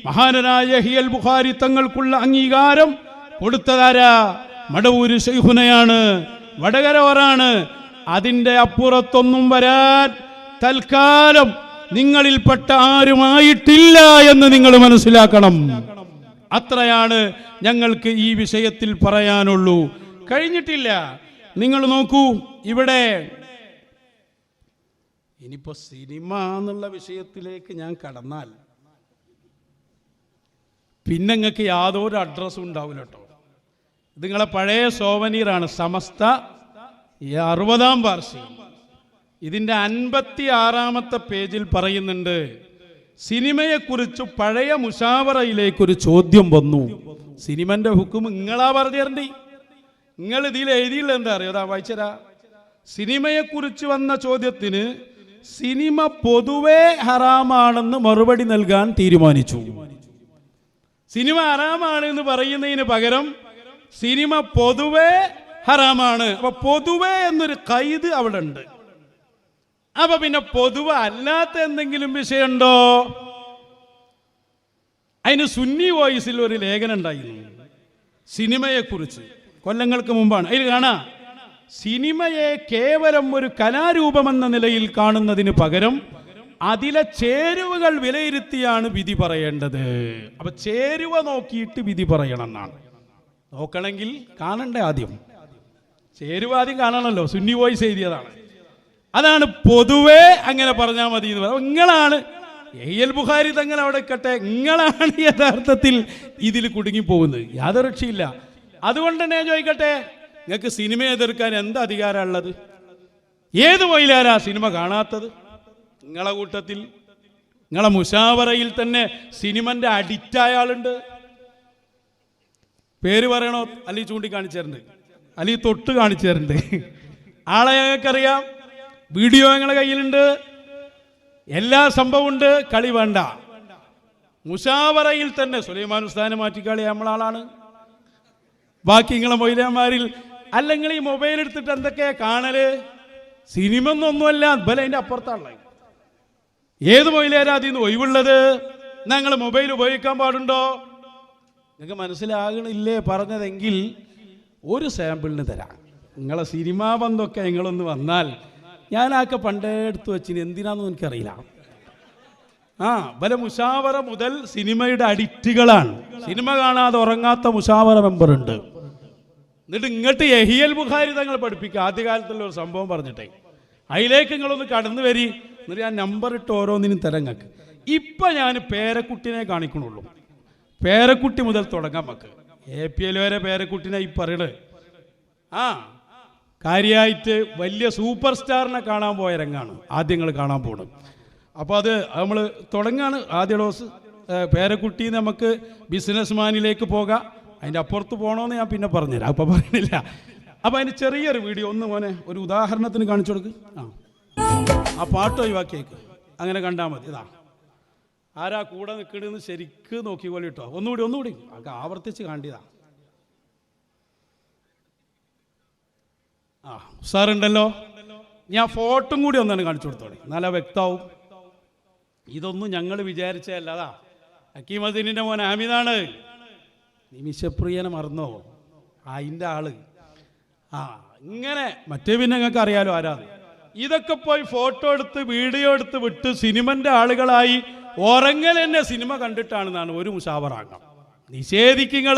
മഹാനായ യഹ്യൽ ബുഖാരി തങ്ങൾക്കുള്ള അംഗീകാരം കൊടുത്തതാരാ? മടവൂര് ശൈഖുനയാണ്, വടകരവറാണ്. അതിൻ്റെ അപ്പുറത്തൊന്നും വരാൻ തൽക്കാലം നിങ്ങളിൽപ്പെട്ട ആരുമായിട്ടില്ല എന്ന് നിങ്ങൾ മനസ്സിലാക്കണം. അത്രയാണ് ഞങ്ങൾക്ക് ഈ വിഷയത്തിൽ പറയാനുള്ളൂ. കഴിഞ്ഞിട്ടില്ല. നിങ്ങൾ നോക്കൂ, ഇവിടെ ഇനിയിപ്പോ സിനിമ എന്നുള്ള വിഷയത്തിലേക്ക് ഞാൻ കടന്നാൽ പിന്നെ നിങ്ങൾക്ക് യാതൊരു അഡ്രസ്സും ഉണ്ടാവില്ല കേട്ടോ. ഇത് നിങ്ങളെ പഴയ സോവനീറാണ്. സമസ്ത 60ാം വാർഷികം. ഇതിൻ്റെ 56ാമത്തെ പേജിൽ പറയുന്നുണ്ട്, സിനിമയെക്കുറിച്ച് പഴയ മുഷാവറയിലേക്കൊരു ചോദ്യം വന്നു. സിനിമന്റെ ഹുക്കും നിങ്ങളാ പറഞ്ഞു തരണ്ടി. നിങ്ങൾ ഇതിൽ എഴുതിയില്ല, എന്താ അറിയോ? അതാ വായിച്ചരാ. സിനിമയെക്കുറിച്ച് വന്ന ചോദ്യത്തിന് സിനിമ പൊതുവേ ഹറാമാണെന്ന് മറുപടി നൽകാൻ തീരുമാനിച്ചു. സിനിമ ഹറാമാണ് എന്ന് പറയുന്നതിന് പകരം സിനിമ പൊതുവേ ഹറാമാണ്. അപ്പൊ പൊതുവേ എന്നൊരു കൈത് അവിടെ ഉണ്ട്. അപ്പൊ പിന്നെ പൊതുവെ അല്ലാത്ത എന്തെങ്കിലും വിഷയമുണ്ടോ? അതിന് സുന്നി വോയിസിൽ ഒരു ലേഖനം ഉണ്ടായിരുന്നു സിനിമയെക്കുറിച്ച്, കൊല്ലങ്ങൾക്ക് മുമ്പാണ്. അതിൽ കാണാം, സിനിമയെ കേവലം ഒരു കലാരൂപമെന്ന നിലയിൽ കാണുന്നതിന് പകരം അതിലെ ചേരുവകൾ വിലയിരുത്തിയാണ് വിധി പറയേണ്ടത്. അപ്പൊ ചേരുവ നോക്കിയിട്ട് വിധി പറയണം എന്നാണ്. നോക്കണമെങ്കിൽ കാണണ്ടേ ആദ്യം, ചേരുവ ആദ്യം കാണണമല്ലോ. സുന്നി വോയിസ് എഴുതിയതാണ്. അതാണ് പൊതുവേ അങ്ങനെ പറഞ്ഞാൽ മതി എന്ന് പറയാം. നിങ്ങളാണ് യഹ്യൽ ബുഖാരി തങ്ങൾ അവിടെ കട്ടെ, നിങ്ങളാണ് യഥാർത്ഥത്തിൽ ഇതിൽ കുടുങ്ങിപ്പോകുന്നത്. യാതൊരു രക്ഷയില്ല. അതുകൊണ്ട് തന്നെ ചോദിക്കട്ടെ, നിങ്ങൾക്ക് സിനിമ എതിർക്കാൻ എന്താ അധികാരമുള്ളത്? ഏത് മൊയിലാരാ സിനിമ കാണാത്തത്? നിങ്ങളെ കൂട്ടത്തിൽ, നിങ്ങളെ മുഷാവറയിൽ തന്നെ സിനിമന്റെ അഡിക്റ്റായ ആളുണ്ട്. പേര് പറയണോ? അല്ലെങ്കിൽ ചൂണ്ടിക്കാണിച്ചു തരുന്നുണ്ട്, അല്ലെങ്കിൽ തൊട്ട് കാണിച്ചു തരുന്നുണ്ട്. ആളെ ഞങ്ങൾക്കറിയാം, വീഡിയോ ഞങ്ങളെ കയ്യിലുണ്ട്, എല്ലാ സംഭവം ഉണ്ട്. കളി വേണ്ട. മുഷാവറയിൽ തന്നെ സുലൈമാൻ ഉസ്താദിനെ മാറ്റിക്കളി നമ്മളാളാണ്. ബാക്കി നിങ്ങളെ മൊയ്ലാന്മാരിൽ അല്ലെങ്കിൽ ഈ മൊബൈൽ എടുത്തിട്ട് എന്തൊക്കെയാ കാണല്? സിനിമ ഒന്നുമല്ല, ബല അതിൻ്റെ അപ്പുറത്താണുള്ളത്. ഏത് മൊയ്ലാരാ അതിന്ന് ഒഴിവുള്ളത്? ഞങ്ങൾ മൊബൈൽ ഉപയോഗിക്കാൻ പാടുണ്ടോ? നിങ്ങൾക്ക് മനസ്സിലാകണില്ലേ പറഞ്ഞതെങ്കിൽ ഒരു സാമ്പിളിന് തരാം. നിങ്ങളെ സിനിമാ ബന്ധമൊക്കെ നിങ്ങളൊന്ന് വന്നാൽ ഞാനൊക്കെ പണ്ടേ എടുത്തു വെച്ചിന്, എന്തിനാണെന്ന് എനിക്കറിയില്ല. ബല മുഷാവറ മുതൽ സിനിമയുടെ അഡിക്റ്റുകളാണ്. സിനിമ കാണാതെ ഉറങ്ങാത്ത മുഷാവറ മെമ്പർ ഉണ്ട്. എന്നിട്ട് ഇങ്ങോട്ട് യഹ്യൽ ബുഖാരി തങ്ങൾ പഠിപ്പിക്കുക. ആദ്യകാലത്തുള്ള ഒരു സംഭവം പറഞ്ഞിട്ടേ അതിലേക്ക് നിങ്ങളൊന്ന് കടന്നു വരി. എന്നിട്ട് ഞാൻ നമ്പർ ഇട്ട് ഓരോന്നിനും തരാം നിങ്ങൾക്ക്. ഇപ്പം ഞാൻ പേരക്കുട്ടിനെ കാണിക്കണുള്ളൂ. പേരക്കുട്ടി മുതൽ തുടങ്ങാൻ നമുക്ക്. APL വരെ പേരക്കുട്ടിനെ ഈ പറയണത്. കാര്യമായിട്ട് വലിയ സൂപ്പർ സ്റ്റാറിനെ കാണാൻ പോയ രംഗാണ് ആദ്യങ്ങൾ കാണാൻ പോകുന്നത്. അപ്പോൾ അത് നമ്മൾ തുടങ്ങാണ്. ആദ്യ ഡോസ് പേരക്കുട്ടി നമുക്ക് ബിസിനസ്മാനിലേക്ക് പോകാം. അതിൻ്റെ അപ്പുറത്ത് പോകണമെന്ന് ഞാൻ പിന്നെ പറഞ്ഞുതരാം, അപ്പം പറയുന്നില്ല. അപ്പം അതിന് ചെറിയൊരു വീഡിയോ ഒന്ന് മോനെ ഒരു ഉദാഹരണത്തിന് കാണിച്ചു കൊടുക്ക്. ആ പാട്ട് ഒഴിവാക്കിയേക്ക്, അങ്ങനെ കണ്ടാൽ മതി. ഇതാ ആരാ കൂടെ നിൽക്കണെന്ന് ശരിക്ക് നോക്കിക്കോളി കേട്ടോ. ഒന്നുകൂടി ആവർത്തിച്ച് കാണ്ടിയതാ. സാറുണ്ടല്ലോ, ഞാൻ ഫോട്ടോയും കൂടി ഒന്നാണ് കാണിച്ചു കൊടുത്തോളെ, നല്ല വ്യക്തമാവും. ഇതൊന്നും ഞങ്ങൾ വിചാരിച്ചതല്ല. അതാ ഹക്കീമദീനിൻ്റെ മോൻ ഹമീദാണ്. നിമിഷപ്രിയനെ മറന്നോ? അതിൻ്റെ ആള്. ഇങ്ങനെ മറ്റേ പിന്നെ നിങ്ങൾക്ക് അറിയാലോ ആരാണ്. ഇതൊക്കെ പോയി ഫോട്ടോ എടുത്ത് വീഡിയോ എടുത്ത് വിട്ട് സിനിമൻ്റെ ആളുകളായി ഉറങ്ങൽ തന്നെ സിനിമ കണ്ടിട്ടാണെന്നാണ് ഒരു മുഷാവറാങ്ങം. നിഷേധിക്കുക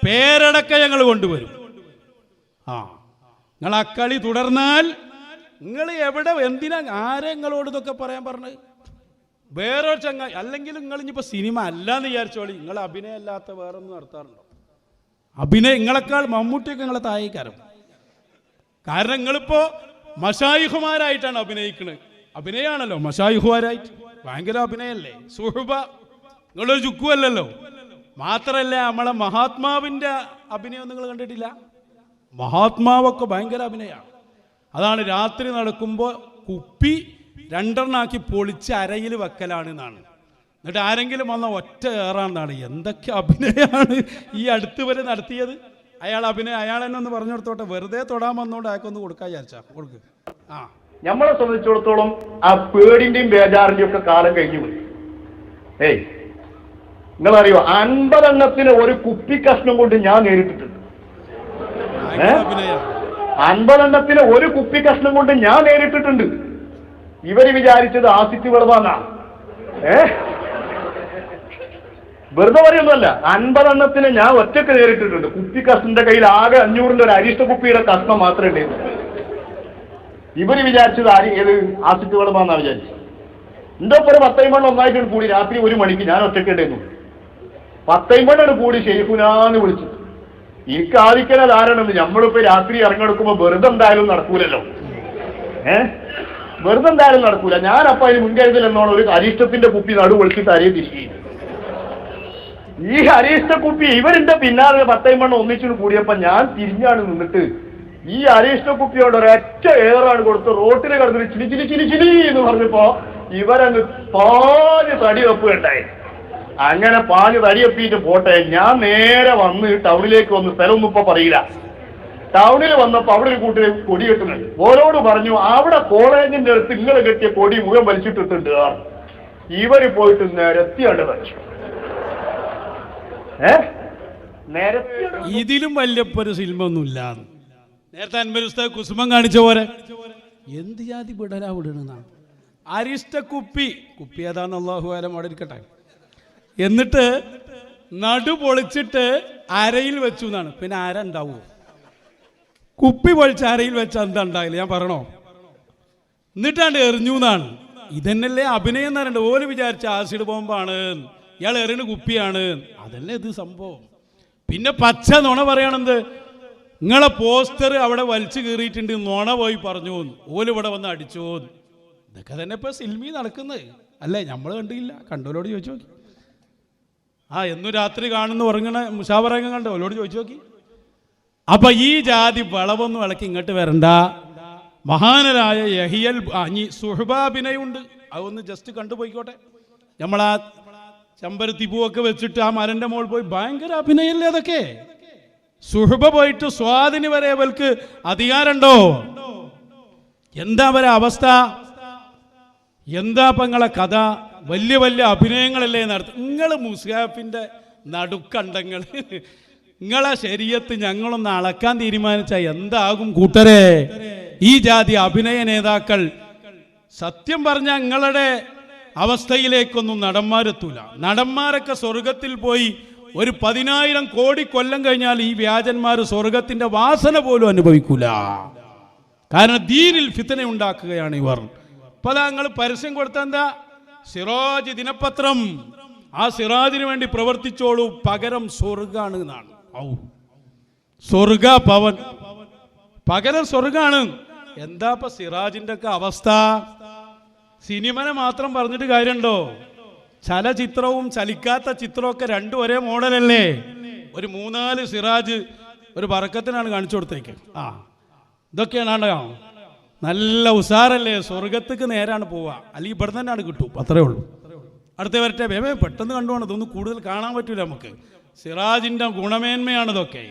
പേരടക്കം ഞങ്ങൾ കൊണ്ടുവരും. നിങ്ങൾ അക്കളി തുടർന്നാൽ നിങ്ങൾ എവിടെ എന്തിനാ ആരെ നിങ്ങളോട് ഇതൊക്കെ പറയാൻ പറഞ്ഞത്? വേറൊരു ചങ്ങായി അല്ലെങ്കിൽ നിങ്ങൾ ഇനിയിപ്പോൾ സിനിമ അല്ലാന്ന് വിചാരിച്ചോളി, നിങ്ങൾ അഭിനയം അല്ലാത്ത വേറൊന്നും നടത്താറുണ്ടോ? അഭിനയം നിങ്ങളെക്കാൾ മമ്മൂട്ടിയൊക്കെ നിങ്ങളെ താഴേക്കാരം. കാരണം നിങ്ങളിപ്പോൾ മശായിഹുമാരായിട്ടാണ് അഭിനയിക്കുന്നത്. അഭിനയമാണല്ലോ മശായിഹുമാരായിട്ട്, ഭയങ്കര അഭിനയല്ലേ. സുഹൃബ നിങ്ങളൊരു ചുക്കുമല്ലല്ലോ. മാത്രമല്ല നമ്മളെ മഹാത്മാവിൻ്റെ അഭിനയം നിങ്ങൾ കണ്ടിട്ടില്ല? മഹാത്മാവൊക്കെ ഭയങ്കര അഭിനയമാണ്. അതാണ് രാത്രി നടക്കുമ്പോൾ കുപ്പി രണ്ടെണ്ണാക്കി പൊളിച്ച് അരയിൽ വെക്കലാണ് എന്നാണ്. എന്നിട്ട് ആരെങ്കിലും വന്ന ഒറ്റ ഏറാണെന്നാണ്. എന്തൊക്കെ അഭിനയമാണ് ഈ അടുത്ത് വരെ നടത്തിയത്. അയാൾ അഭിനയം അയാൾ തന്നെ ഒന്ന് പറഞ്ഞു കൊടുത്തോട്ടെ. വെറുതെ തൊടാൻ വന്നോണ്ട് അയാൾക്കൊന്ന് കൊടുക്കാൻ വിചാരിച്ചാ കൊടുക്ക്. നമ്മളെ സംബന്ധിച്ചിടത്തോളം ആ പേടിന്റെയും ബേജാറിന്റെയും ഒക്കെ കാലം കഴിഞ്ഞു പോയി. നിങ്ങളറിയോ 50 എണ്ണത്തിന് ഒരു കുപ്പി കഷ്ണം കൊണ്ട് ഞാൻ നേരിട്ടിട്ടുണ്ട്. 50 എണ്ണത്തിന് ഒരു കുപ്പി കഷ്ണം കൊണ്ട് ഞാൻ നേരിട്ടിട്ടുണ്ട്. ഇവര് വിചാരിച്ചത് ആസിറ്റ് വെറുതാന്നാ. വെറുതെ പറയുന്നല്ല, 50 എണ്ണത്തിന് ഞാൻ ഒറ്റക്ക് നേരിട്ടിട്ടുണ്ട്. കുപ്പി കഷ്ണന്റെ കയ്യിൽ ആകെ 500ന്റെ ഒരു അരിഷ്ട കുപ്പിയുടെ കഷ്ണം മാത്രമേ ഉണ്ടായിരുന്നു. ഇവര് വിചാരിച്ചത് ഏത് ആസിറ്റ് വെളുപ്പാന്നാ വിചാരിച്ചത്. എന്റെ ഒപ്പം 10 ഒന്നായിട്ട് കൂടി രാത്രി 1 മണിക്ക് ഞാൻ ഒറ്റക്ക് ഉണ്ടായിരുന്നു. 10 കൂടി ഷെയ്ഖുനാന്ന് വിളിച്ചു. എനിക്ക് ആദിക്കണ ധാരണ നമ്മളിപ്പോ രാത്രി ഇറങ്ങിയെടുക്കുമ്പോ വെറുതെ എന്തായാലും നടക്കൂലല്ലോ. വെറുതെ എന്തായാലും നടക്കൂല. ഞാനപ്പോ അതിന് മുൻകരുതൽ എന്നോണം ഒരു അരിഷ്ടത്തിന്റെ കുപ്പി നടു വിളിച്ചിട്ട് അരയെ തിരികെ. ഈ അരിഷ്ട കുപ്പി ഇവരിന്റെ പിന്നാലെ 10 ഒന്നിച്ചു കൂടിയപ്പോ ഞാൻ തിരിഞ്ഞാണ് നിന്നിട്ട് ഈ അരിഷ്ട കുപ്പിയോട് ഒരൊറ്റ ഏറാണ് കൊടുത്ത് റോട്ടിൽ കിടന്നിട്ട് ചിരി ചിരി ചിരി ചിരി എന്ന് പറഞ്ഞപ്പോ ഇവരങ്ങ് പാഞ്ഞ് തടി വെപ്പുണ്ടായി. അങ്ങനെ പാഞ്ഞ് തടിയപ്പിയിട്ട് പോട്ടെ, ഞാൻ നേരെ വന്ന് ടൗണിലേക്ക് വന്ന് സ്ഥലമൊന്നും ഇപ്പൊ പറയില്ല. ടൗണിൽ വന്നപ്പോ അവിടെ ഒരു കൂട്ടര് കൊടി കെട്ടുന്നുണ്ട്. ഓരോട് പറഞ്ഞു അവിടെ കോളേജിന്റെ അടുത്ത് ഇങ്ങനെ കെട്ടിയ കൊടി മുഴുവൻ വലിച്ചിട്ടിട്ടുണ്ട്. ഇവര് പോയിട്ട് നിരത്തിയാണ്ട് വലിച്ചു. ഇതിലും വലിയപ്പൊരു സിനിമ ഒന്നുമില്ല. നേരത്തെ അൻവരുസ്ത കുസുമം കാണിച്ച പോലെ എന്ത് ജാതി വിടലാ വിടണെന്നാണ്. അരിഷ്ട കുപ്പി ഏതാന്ന് അല്ലാഹു ആലം അവിടെ ഇരിക്കട്ടെ. എന്നിട്ട് നടു പൊളിച്ചിട്ട് അരയിൽ വെച്ചു എന്നാണ്. പിന്നെ അര ഉണ്ടാവുമോ? കുപ്പി പൊളിച്ച് അരയിൽ വെച്ച എന്താ ഉണ്ടായില്ല? ഞാൻ പറയണോ? എന്നിട്ടാണ്ട് എറിഞ്ഞു എന്നാണ്. ഇതന്നല്ലേ അഭിനയം എന്ന് പറയണ്ട. ഓല് വിചാരിച്ച ആസിഡ് ബോംബാണ്, ഇയാൾ എറിഞ്ഞ കുപ്പിയാണ്. അതല്ലേ ഇത് സംഭവം. പിന്നെ പച്ച നുണ പറയണെന്ത്? നിങ്ങളെ പോസ്റ്റർ അവിടെ വലിച്ചു കീറിയിട്ടുണ്ട്, നുണ പോയി പറഞ്ഞു, ഓല് ഇവിടെ വന്ന് അടിച്ചോ. ഇതൊക്കെ തന്നെ ഇപ്പൊ സിനിമ നടക്കുന്നത് അല്ലേ? നമ്മൾ കണ്ടില്ല, കണ്ടോലോട് ചോദിച്ചു നോക്കി. എന്നു രാത്രി കാണുന്ന ഉറങ്ങണ മുഷാവറങ്ങ കണ്ടോ? ഓലോട് ചോദിച്ചു നോക്കി. അപ്പൊ ഈ ജാതി വളവൊന്നും ഇളക്കി ഇങ്ങോട്ട് വരണ്ട. മഹാനരായ യഹിയൽ സുഹബാഭിനയുണ്ട്, അതൊന്ന് ജസ്റ്റ് കണ്ടുപോയിക്കോട്ടെ. നമ്മളാ ചെമ്പരത്തി പൂവൊക്കെ വെച്ചിട്ട് ആ മരന്റെ മോൾ പോയി ഭയങ്കര അഭിനയല്ലേ അതൊക്കെ. സുഹബ പോയിട്ട് സ്വാദിന് വരെ അവർക്ക് അധികാരമുണ്ടോ? എന്താ വരെ അവസ്ഥ? എന്താ നിങ്ങളെ കഥ? വലിയ വലിയ അഭിനയങ്ങളല്ലേ നടത്തും നിങ്ങൾ. മുസ്ഹാഫിന്റെ നടുക്കണ്ടങ്ങൾ നിങ്ങളെ ശരീരത്ത് ഞങ്ങളൊന്ന് അളക്കാൻ തീരുമാനിച്ചാൽ എന്താകും കൂട്ടരെ? ഈ ജാതി അഭിനയ നേതാക്കൾ സത്യം പറഞ്ഞാൽ നിങ്ങളുടെ അവസ്ഥയിലേക്കൊന്നും നടന്മാരെത്തൂല. നടന്മാരൊക്കെ സ്വർഗത്തിൽ പോയി ഒരു 10,000 കോടി കൊല്ലം കഴിഞ്ഞാൽ ഈ വ്യാജന്മാർ സ്വർഗത്തിന്റെ വാസന പോലും അനുഭവിക്കൂല. കാരണം ദീനിൽ ഫിത്ന ഉണ്ടാക്കുകയാണ് ഇവർ. ഇപ്പൊ നിങ്ങൾ പരസ്യം കൊടുത്ത എന്താ? സിറാജ് ദിനപത്രം. ആ സിറാജിന് വേണ്ടി പ്രവർത്തിച്ചോളൂ, പകരം സ്വർഗാണ് എന്നാണ്. സ്വർഗ പവൻ പകരം സ്വർഗാണ്. എന്താ ഇപ്പൊ സിറാജിന്റെ ഒക്കെ അവസ്ഥ? സിനിമനെ മാത്രം പറഞ്ഞിട്ട് കാര്യമുണ്ടോ? ചലച്ചിത്രവും ചലിക്കാത്ത ചിത്രമൊക്കെ രണ്ടും ഒരേ മോഡലല്ലേ? ഒരു 3-4 സിറാജ് ഒരു ബറക്കത്തിനാണ് കാണിച്ചു കൊടുത്തേക്ക്. ഇതൊക്കെയാണ് നല്ല ഉസാറല്ലേ? സ്വർഗത്തേക്ക് നേരാണ് പോവുക, അല്ലെങ്കിൽ ഇവിടെ തന്നെയാണ് കിട്ടും. അത്രേ ഉള്ളൂ. അടുത്ത വരട്ടെ, പെട്ടെന്ന് കണ്ടുപോകണം. ഇതൊന്നും കൂടുതൽ കാണാൻ പറ്റൂല നമുക്ക്. സിറാജിന്റെ ഗുണമേന്മയാണ് ഇതൊക്കെ.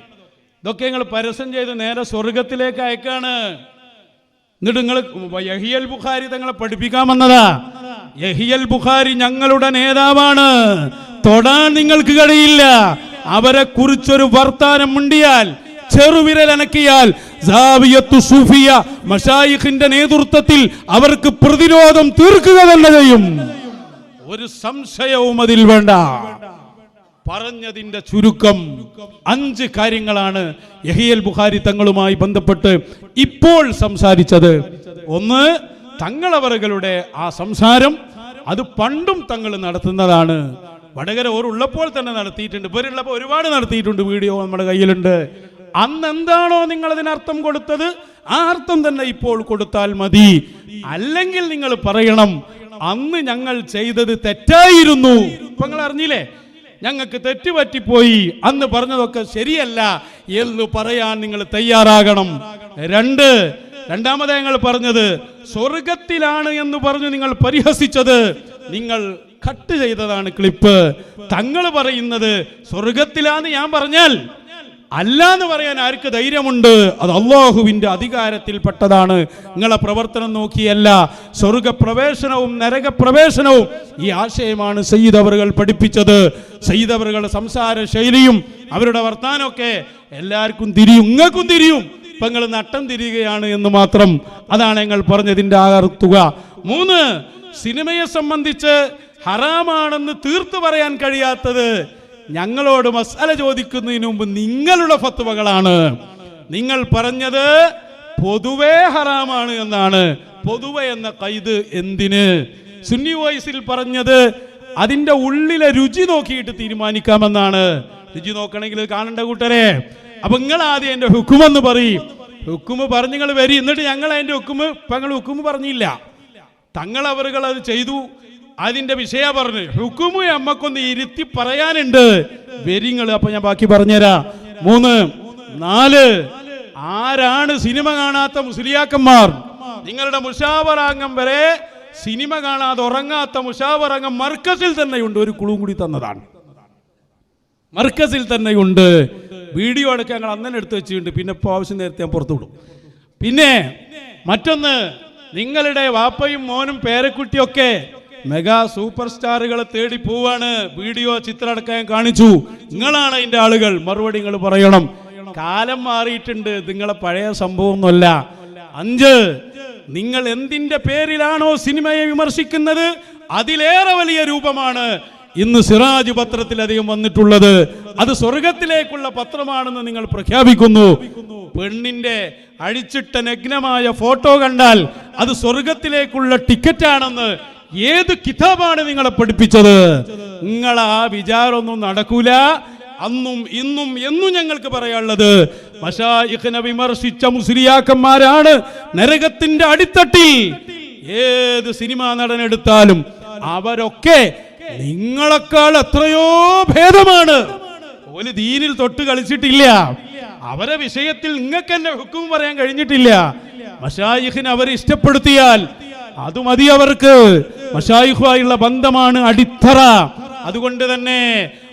ഇതൊക്കെ നിങ്ങൾ പരസ്യം ചെയ്ത് നേരെ സ്വർഗത്തിലേക്ക് അയക്കാണ്. എന്നിട്ട് നിങ്ങൾ യഹിയൽ ബുഖാരി തങ്ങളെ പഠിപ്പിക്കാൻ വന്നതാ. യഹിയൽ ബുഖാരി ഞങ്ങളുടെ നേതാവാണ്, തൊടാൻ നിങ്ങൾക്ക് കഴിയില്ല. അവരെ കുറിച്ചൊരു വർത്താനം മുണ്ടിയാൽ, ചെറുവിരൽ അനക്കിയാൽ സാവിയത്തു സൂഫിയ മശായിഖിന്റെ നേതൃത്വത്തിൽ അവർക്ക് പ്രതിരോധം തീർക്കുക തന്നെ ചെയ്യും. ഒരു സംശയവും അതിൽ വേണ്ട. പറഞ്ഞതിന്റെ ചുരുക്കം 5 കാര്യങ്ങളാണ് യഹിയൽ ബുഖാരി തങ്ങളുമായി ബന്ധപ്പെട്ട് ഇപ്പോൾ സംസാരിച്ചത്. ഒന്ന്, തങ്ങളവറുകളുടെ ആ സംസാരം അത് പണ്ടും തങ്ങൾ നടത്തുന്നതാണ്. വടകര ഓരുള്ളപ്പോൾ തന്നെ നടത്തിയിട്ടുണ്ട്, ഇവരുള്ളപ്പോൾ ഒരുപാട് നടത്തിയിട്ടുണ്ട്. വീഡിയോ നമ്മുടെ കയ്യിലുണ്ട്. അന്ന് എന്താണോ നിങ്ങൾ അതിനർത്ഥം കൊടുത്തത് ആ അർത്ഥം തന്നെ ഇപ്പോൾ കൊടുത്താൽ മതി. അല്ലെങ്കിൽ നിങ്ങൾ പറയണം അന്ന് ഞങ്ങൾ ചെയ്തത് തെറ്റായിരുന്നു, ഇപ്പൊ നിങ്ങൾ അറിഞ്ഞില്ലേ, ഞങ്ങൾക്ക് തെറ്റുപറ്റിപ്പോയി, അന്ന് പറഞ്ഞതൊക്കെ ശരിയല്ല എന്ന് പറയാൻ നിങ്ങൾ തയ്യാറാകണം. രണ്ടാമത് ഞങ്ങൾ പറഞ്ഞത് സ്വർഗത്തിലാണ് എന്ന് പറഞ്ഞു നിങ്ങൾ പരിഹസിച്ചത് നിങ്ങൾ കട്ട് ചെയ്തതാണ് ക്ലിപ്പ്. തങ്ങൾ പറയുന്നത് സ്വർഗത്തിലാന്ന് ഞാൻ പറഞ്ഞാൽ അല്ലാന്ന് പറയാൻ ആർക്ക് ധൈര്യമുണ്ട്? അത് അള്ളാഹുവിന്റെ അധികാരത്തിൽപ്പെട്ടതാണ്. നിങ്ങളെ പ്രവർത്തനം നോക്കിയല്ല. സ്വർഗപ്രവേശനവും നരകപ്രവേശനവും ഈ ആശയമാണ് സയ്യിദ് അവറുകൾ പഠിപ്പിച്ചത്. സയ്യിദ് അവറുകളുടെ സംസാര ശൈലിയും അവരുടെ വർത്താനമൊക്കെ എല്ലാവർക്കും തിരിയും, നിങ്ങൾക്കും തിരിയും. ഇപ്പൊ നിങ്ങൾ നട്ടം തിരിയുകയാണ് എന്ന് മാത്രം. അതാണ് ഞങ്ങൾ പറഞ്ഞതിന്റെ ആകർത്തുക. 3, സിനിമയെ സംബന്ധിച്ച് ഹറാമാണെന്ന് തീർത്തു പറയാൻ കഴിയാത്തത് ഞങ്ങളോട് മസാല ചോദിക്കുന്നതിന് മുമ്പ് നിങ്ങളുടെ ഫത്വകളാണ്. നിങ്ങൾ പറഞ്ഞത് പൊതുവേ ഹറാമാണ് എന്നാണ്. പൊതുവെ എന്ന കൈത് എന്തിന്? സുന്നി വോയിസിൽ പറഞ്ഞത് അതിന്റെ ഉള്ളിലെ രുചി നോക്കിയിട്ട് തീരുമാനിക്കാമെന്നാണ്. രുചി നോക്കണമെങ്കിൽ കാണേണ്ട കൂട്ടരെ. അപ്പൊ നിങ്ങൾ ആദ്യം എന്റെ ഹുക്കുമെന്ന് പറയും. ഹുക്കുമ് പറഞ്ഞ് നിങ്ങൾ വരി, എന്നിട്ട് ഞങ്ങൾ അതിന്റെ ഹുക്കുമ് ഇപ്പൊ നിങ്ങൾ ഹുക്കുമ് പറഞ്ഞില്ല, തങ്ങൾ അവറുകൾ അത് ചെയ്തു, അതിന്റെ വിഷയ പറഞ്ഞ് ഹുക്കുമ് നമ്മക്കൊന്ന് ഇരുത്തി പറയാനുണ്ട്, വരിങ്ങൾ. അപ്പൊ ഞാൻ ബാക്കി പറഞ്ഞുതരാ. 3, 4, ആരാണ് സിനിമ കാണാത്ത മുസ്ലിയാക്കന്മാർ? നിങ്ങളുടെ മുഷാവറാംഗം വരെ സിനിമ കാണാതെ ഉറങ്ങാത്ത മുഷാവറാംഗം മർക്കസിൽ തന്നെയുണ്ട്. ഒരു കുളും കൂടി തന്നതാണ്, മർക്കസിൽ തന്നെയുണ്ട്. വീഡിയോ അടക്കം ഞങ്ങൾ അന്നെ എടുത്ത് വെച്ചിട്ടുണ്ട്. പിന്നെ ഇപ്പോൾ ആവശ്യം നേരത്തെ ഞാൻ പുറത്തു വിടും. പിന്നെ മറ്റൊന്ന്, നിങ്ങളുടെ വാപ്പയും മോനും പേരക്കുട്ടിയൊക്കെ മെഗാ സൂപ്പർ സ്റ്റാറുകളെ തേടി പോവാണ്. വീഡിയോ ചിത്രം അടക്കം കാണിച്ചു. നിങ്ങളാണ് അതിന്റെ ആളുകൾ. മറുപടി നിങ്ങൾ പറയണം. കാലം മാറിയിട്ടുണ്ട്, നിങ്ങളെ പഴയ സംഭവമൊന്നുമല്ല. 5, നിങ്ങൾ എന്തിന്റെ പേരിലാണോ സിനിമയെ വിമർശിക്കുന്നത് അതിലേറെ വലിയ രൂപമാണ് ഇന്ന് സിറാജ് പത്രത്തിൽ അധികം വന്നിട്ടുള്ളത്. അത് സ്വർഗത്തിലേക്കുള്ള പത്രമാണെന്ന് നിങ്ങൾ പ്രഖ്യാപിക്കുന്നു. പെണ്ണിന്റെ അഴിച്ചിട്ട നഗ്നമായ ഫോട്ടോ കണ്ടാൽ അത് സ്വർഗത്തിലേക്കുള്ള ടിക്കറ്റാണെന്ന് ഏത് കിതാബാണ് നിങ്ങളെ പഠിപ്പിച്ചത്? നിങ്ങളെ ആ വിചാരമൊന്നും നടക്കൂല. അന്നും ഇന്നും എന്നും ഞങ്ങൾക്ക് പറയാനുള്ളത് മശായിഖിനെ വിമർശിച്ച മുസ്ലിയാക്കന്മാരാണ് നരകത്തിന്റെ അടിത്തട്ടിൽ. ഏത് സിനിമാ നടനെടുത്താലും അവരൊക്കെ നിങ്ങളെക്കാൾ എത്രയോ ഭേദമാണ്. ഓല് ദീനിൽ തൊട്ട് കളിച്ചിട്ടില്ല. അവരെ വിഷയത്തിൽ നിങ്ങൾക്ക് തന്നെ ഹുക്കും പറയാൻ കഴിഞ്ഞിട്ടില്ല. മശായിഖിനെ അവരെ ഇഷ്ടപ്പെടുത്തിയാൽ അത് മതി അവർക്ക്. മശായിഖുമായുള്ള ബന്ധമാണ് അടിത്തറ. അതുകൊണ്ട് തന്നെ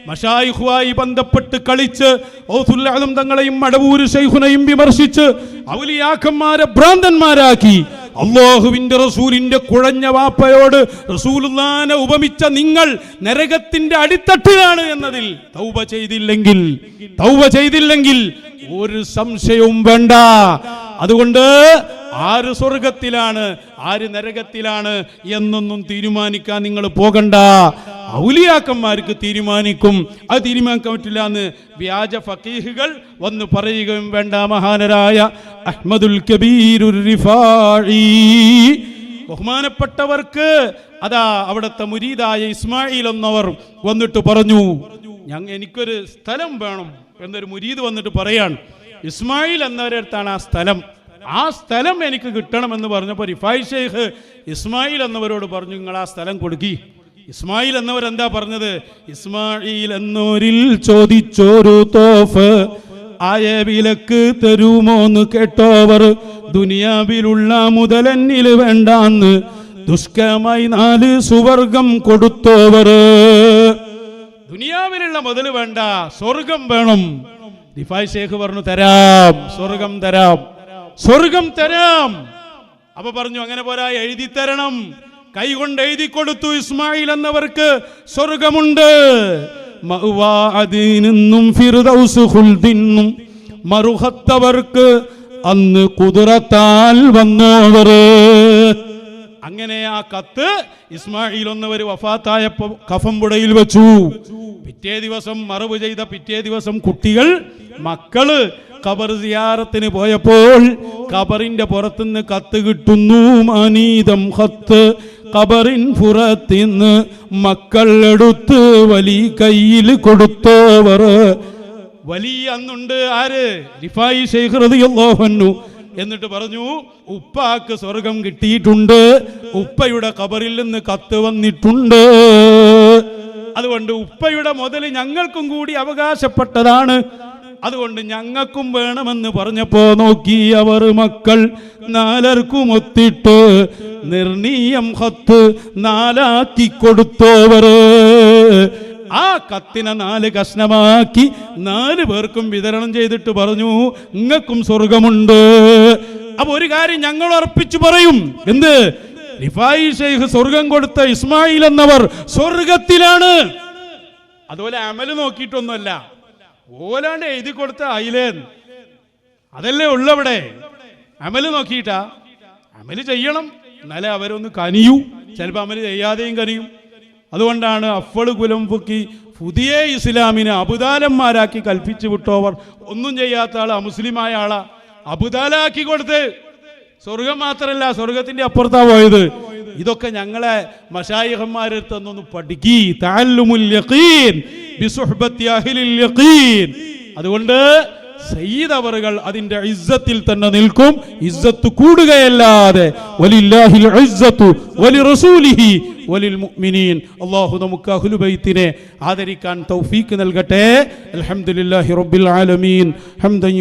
മശായിഖുമായി ബന്ധപ്പെട്ട് കളിച്ച് ഔസുൽ അഅ്ലം തങ്ങളെയും മടവൂർ ശൈഖുനെയും വിമർശിച്ച് ഔലിയാക്കന്മാരെ ഭ്രാന്തന്മാരാക്കി അല്ലാഹുവിന്റെ റസൂലിന്റെ കുഴഞ്ഞ വാപ്പയോട് റസൂലുള്ളാഹിനെ ഉപമിച്ച നിങ്ങൾ നരകത്തിന്റെ അടിത്തട്ടിലാണ് എന്നതിൽ തൗബ ചെയ്തില്ലെങ്കിൽ ഒരു സംശയവും വേണ്ട. അതുകൊണ്ട് ആര് സ്വർഗത്തിലാണ് ആര് നരകത്തിലാണ് എന്നൊന്നും തീരുമാനിക്കാൻ നിങ്ങൾ പോകണ്ട. ഔലിയാക്കന്മാർക്ക് തീരുമാനിക്കും. അത് തീരുമാനിക്കാൻ പറ്റില്ല എന്ന് വ്യാജ ഫഖീഹുകൾ വന്ന് പറയുകയും വേണ്ട. മഹാനരായ അഹ്മദുൽ കബീറുർ റിഫാഈ ബഹുമാനപ്പെട്ടവർക്ക് അതാ അവിടുത്തെ മുരീദായ ഇസ്മായിൽ എന്നവർ വന്നിട്ട് പറഞ്ഞു, എനിക്കൊരു സ്ഥലം വേണം എന്നൊരു മുരീദ് വന്നിട്ട് പറയാണ്. ഇസ്മായിൽ എന്നവരടുത്താണ് ആ സ്ഥലം എനിക്ക് കിട്ടണമെന്ന് പറഞ്ഞപ്പോൾ റിഫായി ഷെയ്ഖ് ഇസ്മായിൽ എന്നവരോട് പറഞ്ഞു, നിങ്ങൾ ആ സ്ഥലം കൊടുക്കി. ഇസ്മായിൽ എന്നവരെന്താ പറഞ്ഞത്? ഇസ്മായിൽ എന്നോരിൽ ചോദിച്ചോരു തോഫ് ആയ വിലക്ക് തരുമോന്ന് കേട്ടോവർ ദുനിയാവിലുള്ള മുതലെന്നിൽ വേണ്ടാന്ന് ദുഷ്കരമായി 4 സുവർഗം കൊടുത്തോവർ. ദുനിയാവിലുള്ള മുതൽ വേണ്ട, സ്വർഗം വേണം. റിഫായി ഷേഖ് പറഞ്ഞു തരാം, സ്വർഗം തരാം, സ്വർഗം തരാം. അപ്പൊ പറഞ്ഞു അങ്ങനെ പോരാ, എഴുതി തരണം. കൈകൊണ്ട് എഴുതി കൊടുത്തു, ഇസ്മായിൽ എന്നവർക്ക് സ്വർഗമുണ്ട്. മഅ്വാഅദിനും ഫിർദൗസ് ഖുൽദിനും മറുഹത്തവർക്ക് അന്ന് കുദറത്താൽ വന്നവർ. അങ്ങനെ ആ കത്ത് ഇസ്മായിൽ ഒന്നവർ വഫാത്തായപ്പോ കഫംപുടയിൽ വെച്ചു. പിറ്റേ ദിവസം മറവ് ചെയ്ത പിറ്റേ ദിവസം കുട്ടികൾ മക്കള് ഖബർ സിയാറത്തിന് പോയപ്പോൾ ഖബറിന്റെ പുറത്തുനിന്ന് കത്ത് കിട്ടുന്നു. അനീതം ഖത്ത് ഖബറിൻ പുറത്തിന്ന് മക്കൾ എടുത്ത് വലി കയ്യിൽ കൊടുത്തവർ. വലിയ അന്നുണ്ട് ആര്? റിഫായി ശൈഖ് റളിയല്ലാഹു അൻഹു. എന്നിട്ട് പറഞ്ഞു ഉപ്പാക്ക് സ്വർഗം കിട്ടിയിട്ടുണ്ട്, ഉപ്പയുടെ ഖബറിൽ നിന്ന് കത്ത് വന്നിട്ടുണ്ട്. അതുകൊണ്ട് ഉപ്പയുടെ മുതൽ ഞങ്ങൾക്കും കൂടി അവകാശപ്പെട്ടതാണ്, അതുകൊണ്ട് ഞങ്ങൾക്കും വേണമെന്ന് പറഞ്ഞപ്പോ നോക്കി അവർ മക്കൾ 4 ഒത്തിട്ട് നിർണീയം കത്ത് 4 കൊടുത്തവർ. ആ കത്തിനെ 4 കഷ്ണമാക്കി 4 പേർക്കും വിതരണം ചെയ്തിട്ട് പറഞ്ഞു നിങ്ങൾക്കും സ്വർഗമുണ്ട്. അപ്പൊ ഒരു കാര്യം ഞങ്ങൾ ഉറപ്പിച്ചു പറയും, എന്ത്? റിഫായി ശൈഖ് സ്വർഗം കൊടുത്ത ഇസ്മായിൽ എന്നവർ സ്വർഗത്തിലാണ്. അതുപോലെ അമല് നോക്കിയിട്ടൊന്നുമല്ല, ഓലാണ്ട് എഴുതി കൊടുത്ത അയിലേ അതല്ലേ ഉള്ളവിടെ. അമല് നോക്കിയിട്ടാ, അമല് ചെയ്യണം, എന്നാലേ അവരൊന്ന് കനിയൂ. ചിലപ്പോൾ അമല് ചെയ്യാതെയും കനിയും. അതുകൊണ്ടാണ് അഫ്വള് കുലം പൊക്കി പുതിയ ഇസ്ലാമിനെ അബുദാലന്മാരാക്കി കൽപ്പിച്ചു വിട്ടോവർ. ഒന്നും ചെയ്യാത്ത ആള് അമുസ്ലിമായ ആളാ അബുദാലാക്കി കൊടുത്ത്. സ്വർഗം മാത്രമല്ല, സ്വർഗത്തിന്റെ അപ്പുറത്താ പോയത്. ഇതൊക്കെ ഞങ്ങളെ മശായിഖന്മാരെടുത്ത് തന്നൊന്ന് പഠിക്കി. തഅല്ലുമുൽ യഖീൻ ബിസുഹ്ബത്തി അഹ്ലിൽ യഖീൻ. അതുകൊണ്ട് സയ്യിദ് അവറുകൾ അതിന്റെ ഇസ്സത്തിൽ തന്നെ നിൽക്കും, ഇസ്സത്ത് കൂടുകയല്ലാതെ. വലില്ലാഹിൽ ഇസ്സത്തു വലിറസൂലിഹി വലിൽ മുഅ്മിനീൻ. അല്ലാഹു നമുക്ക് അഹ്ലു ബൈത്തിനെ ആദരിക്കാൻ തൗഫീക്ക് നൽകട്ടെ. അൽഹംദുലില്ലാഹി റബ്ബിൽ ആലമീൻ. ഹംദൻ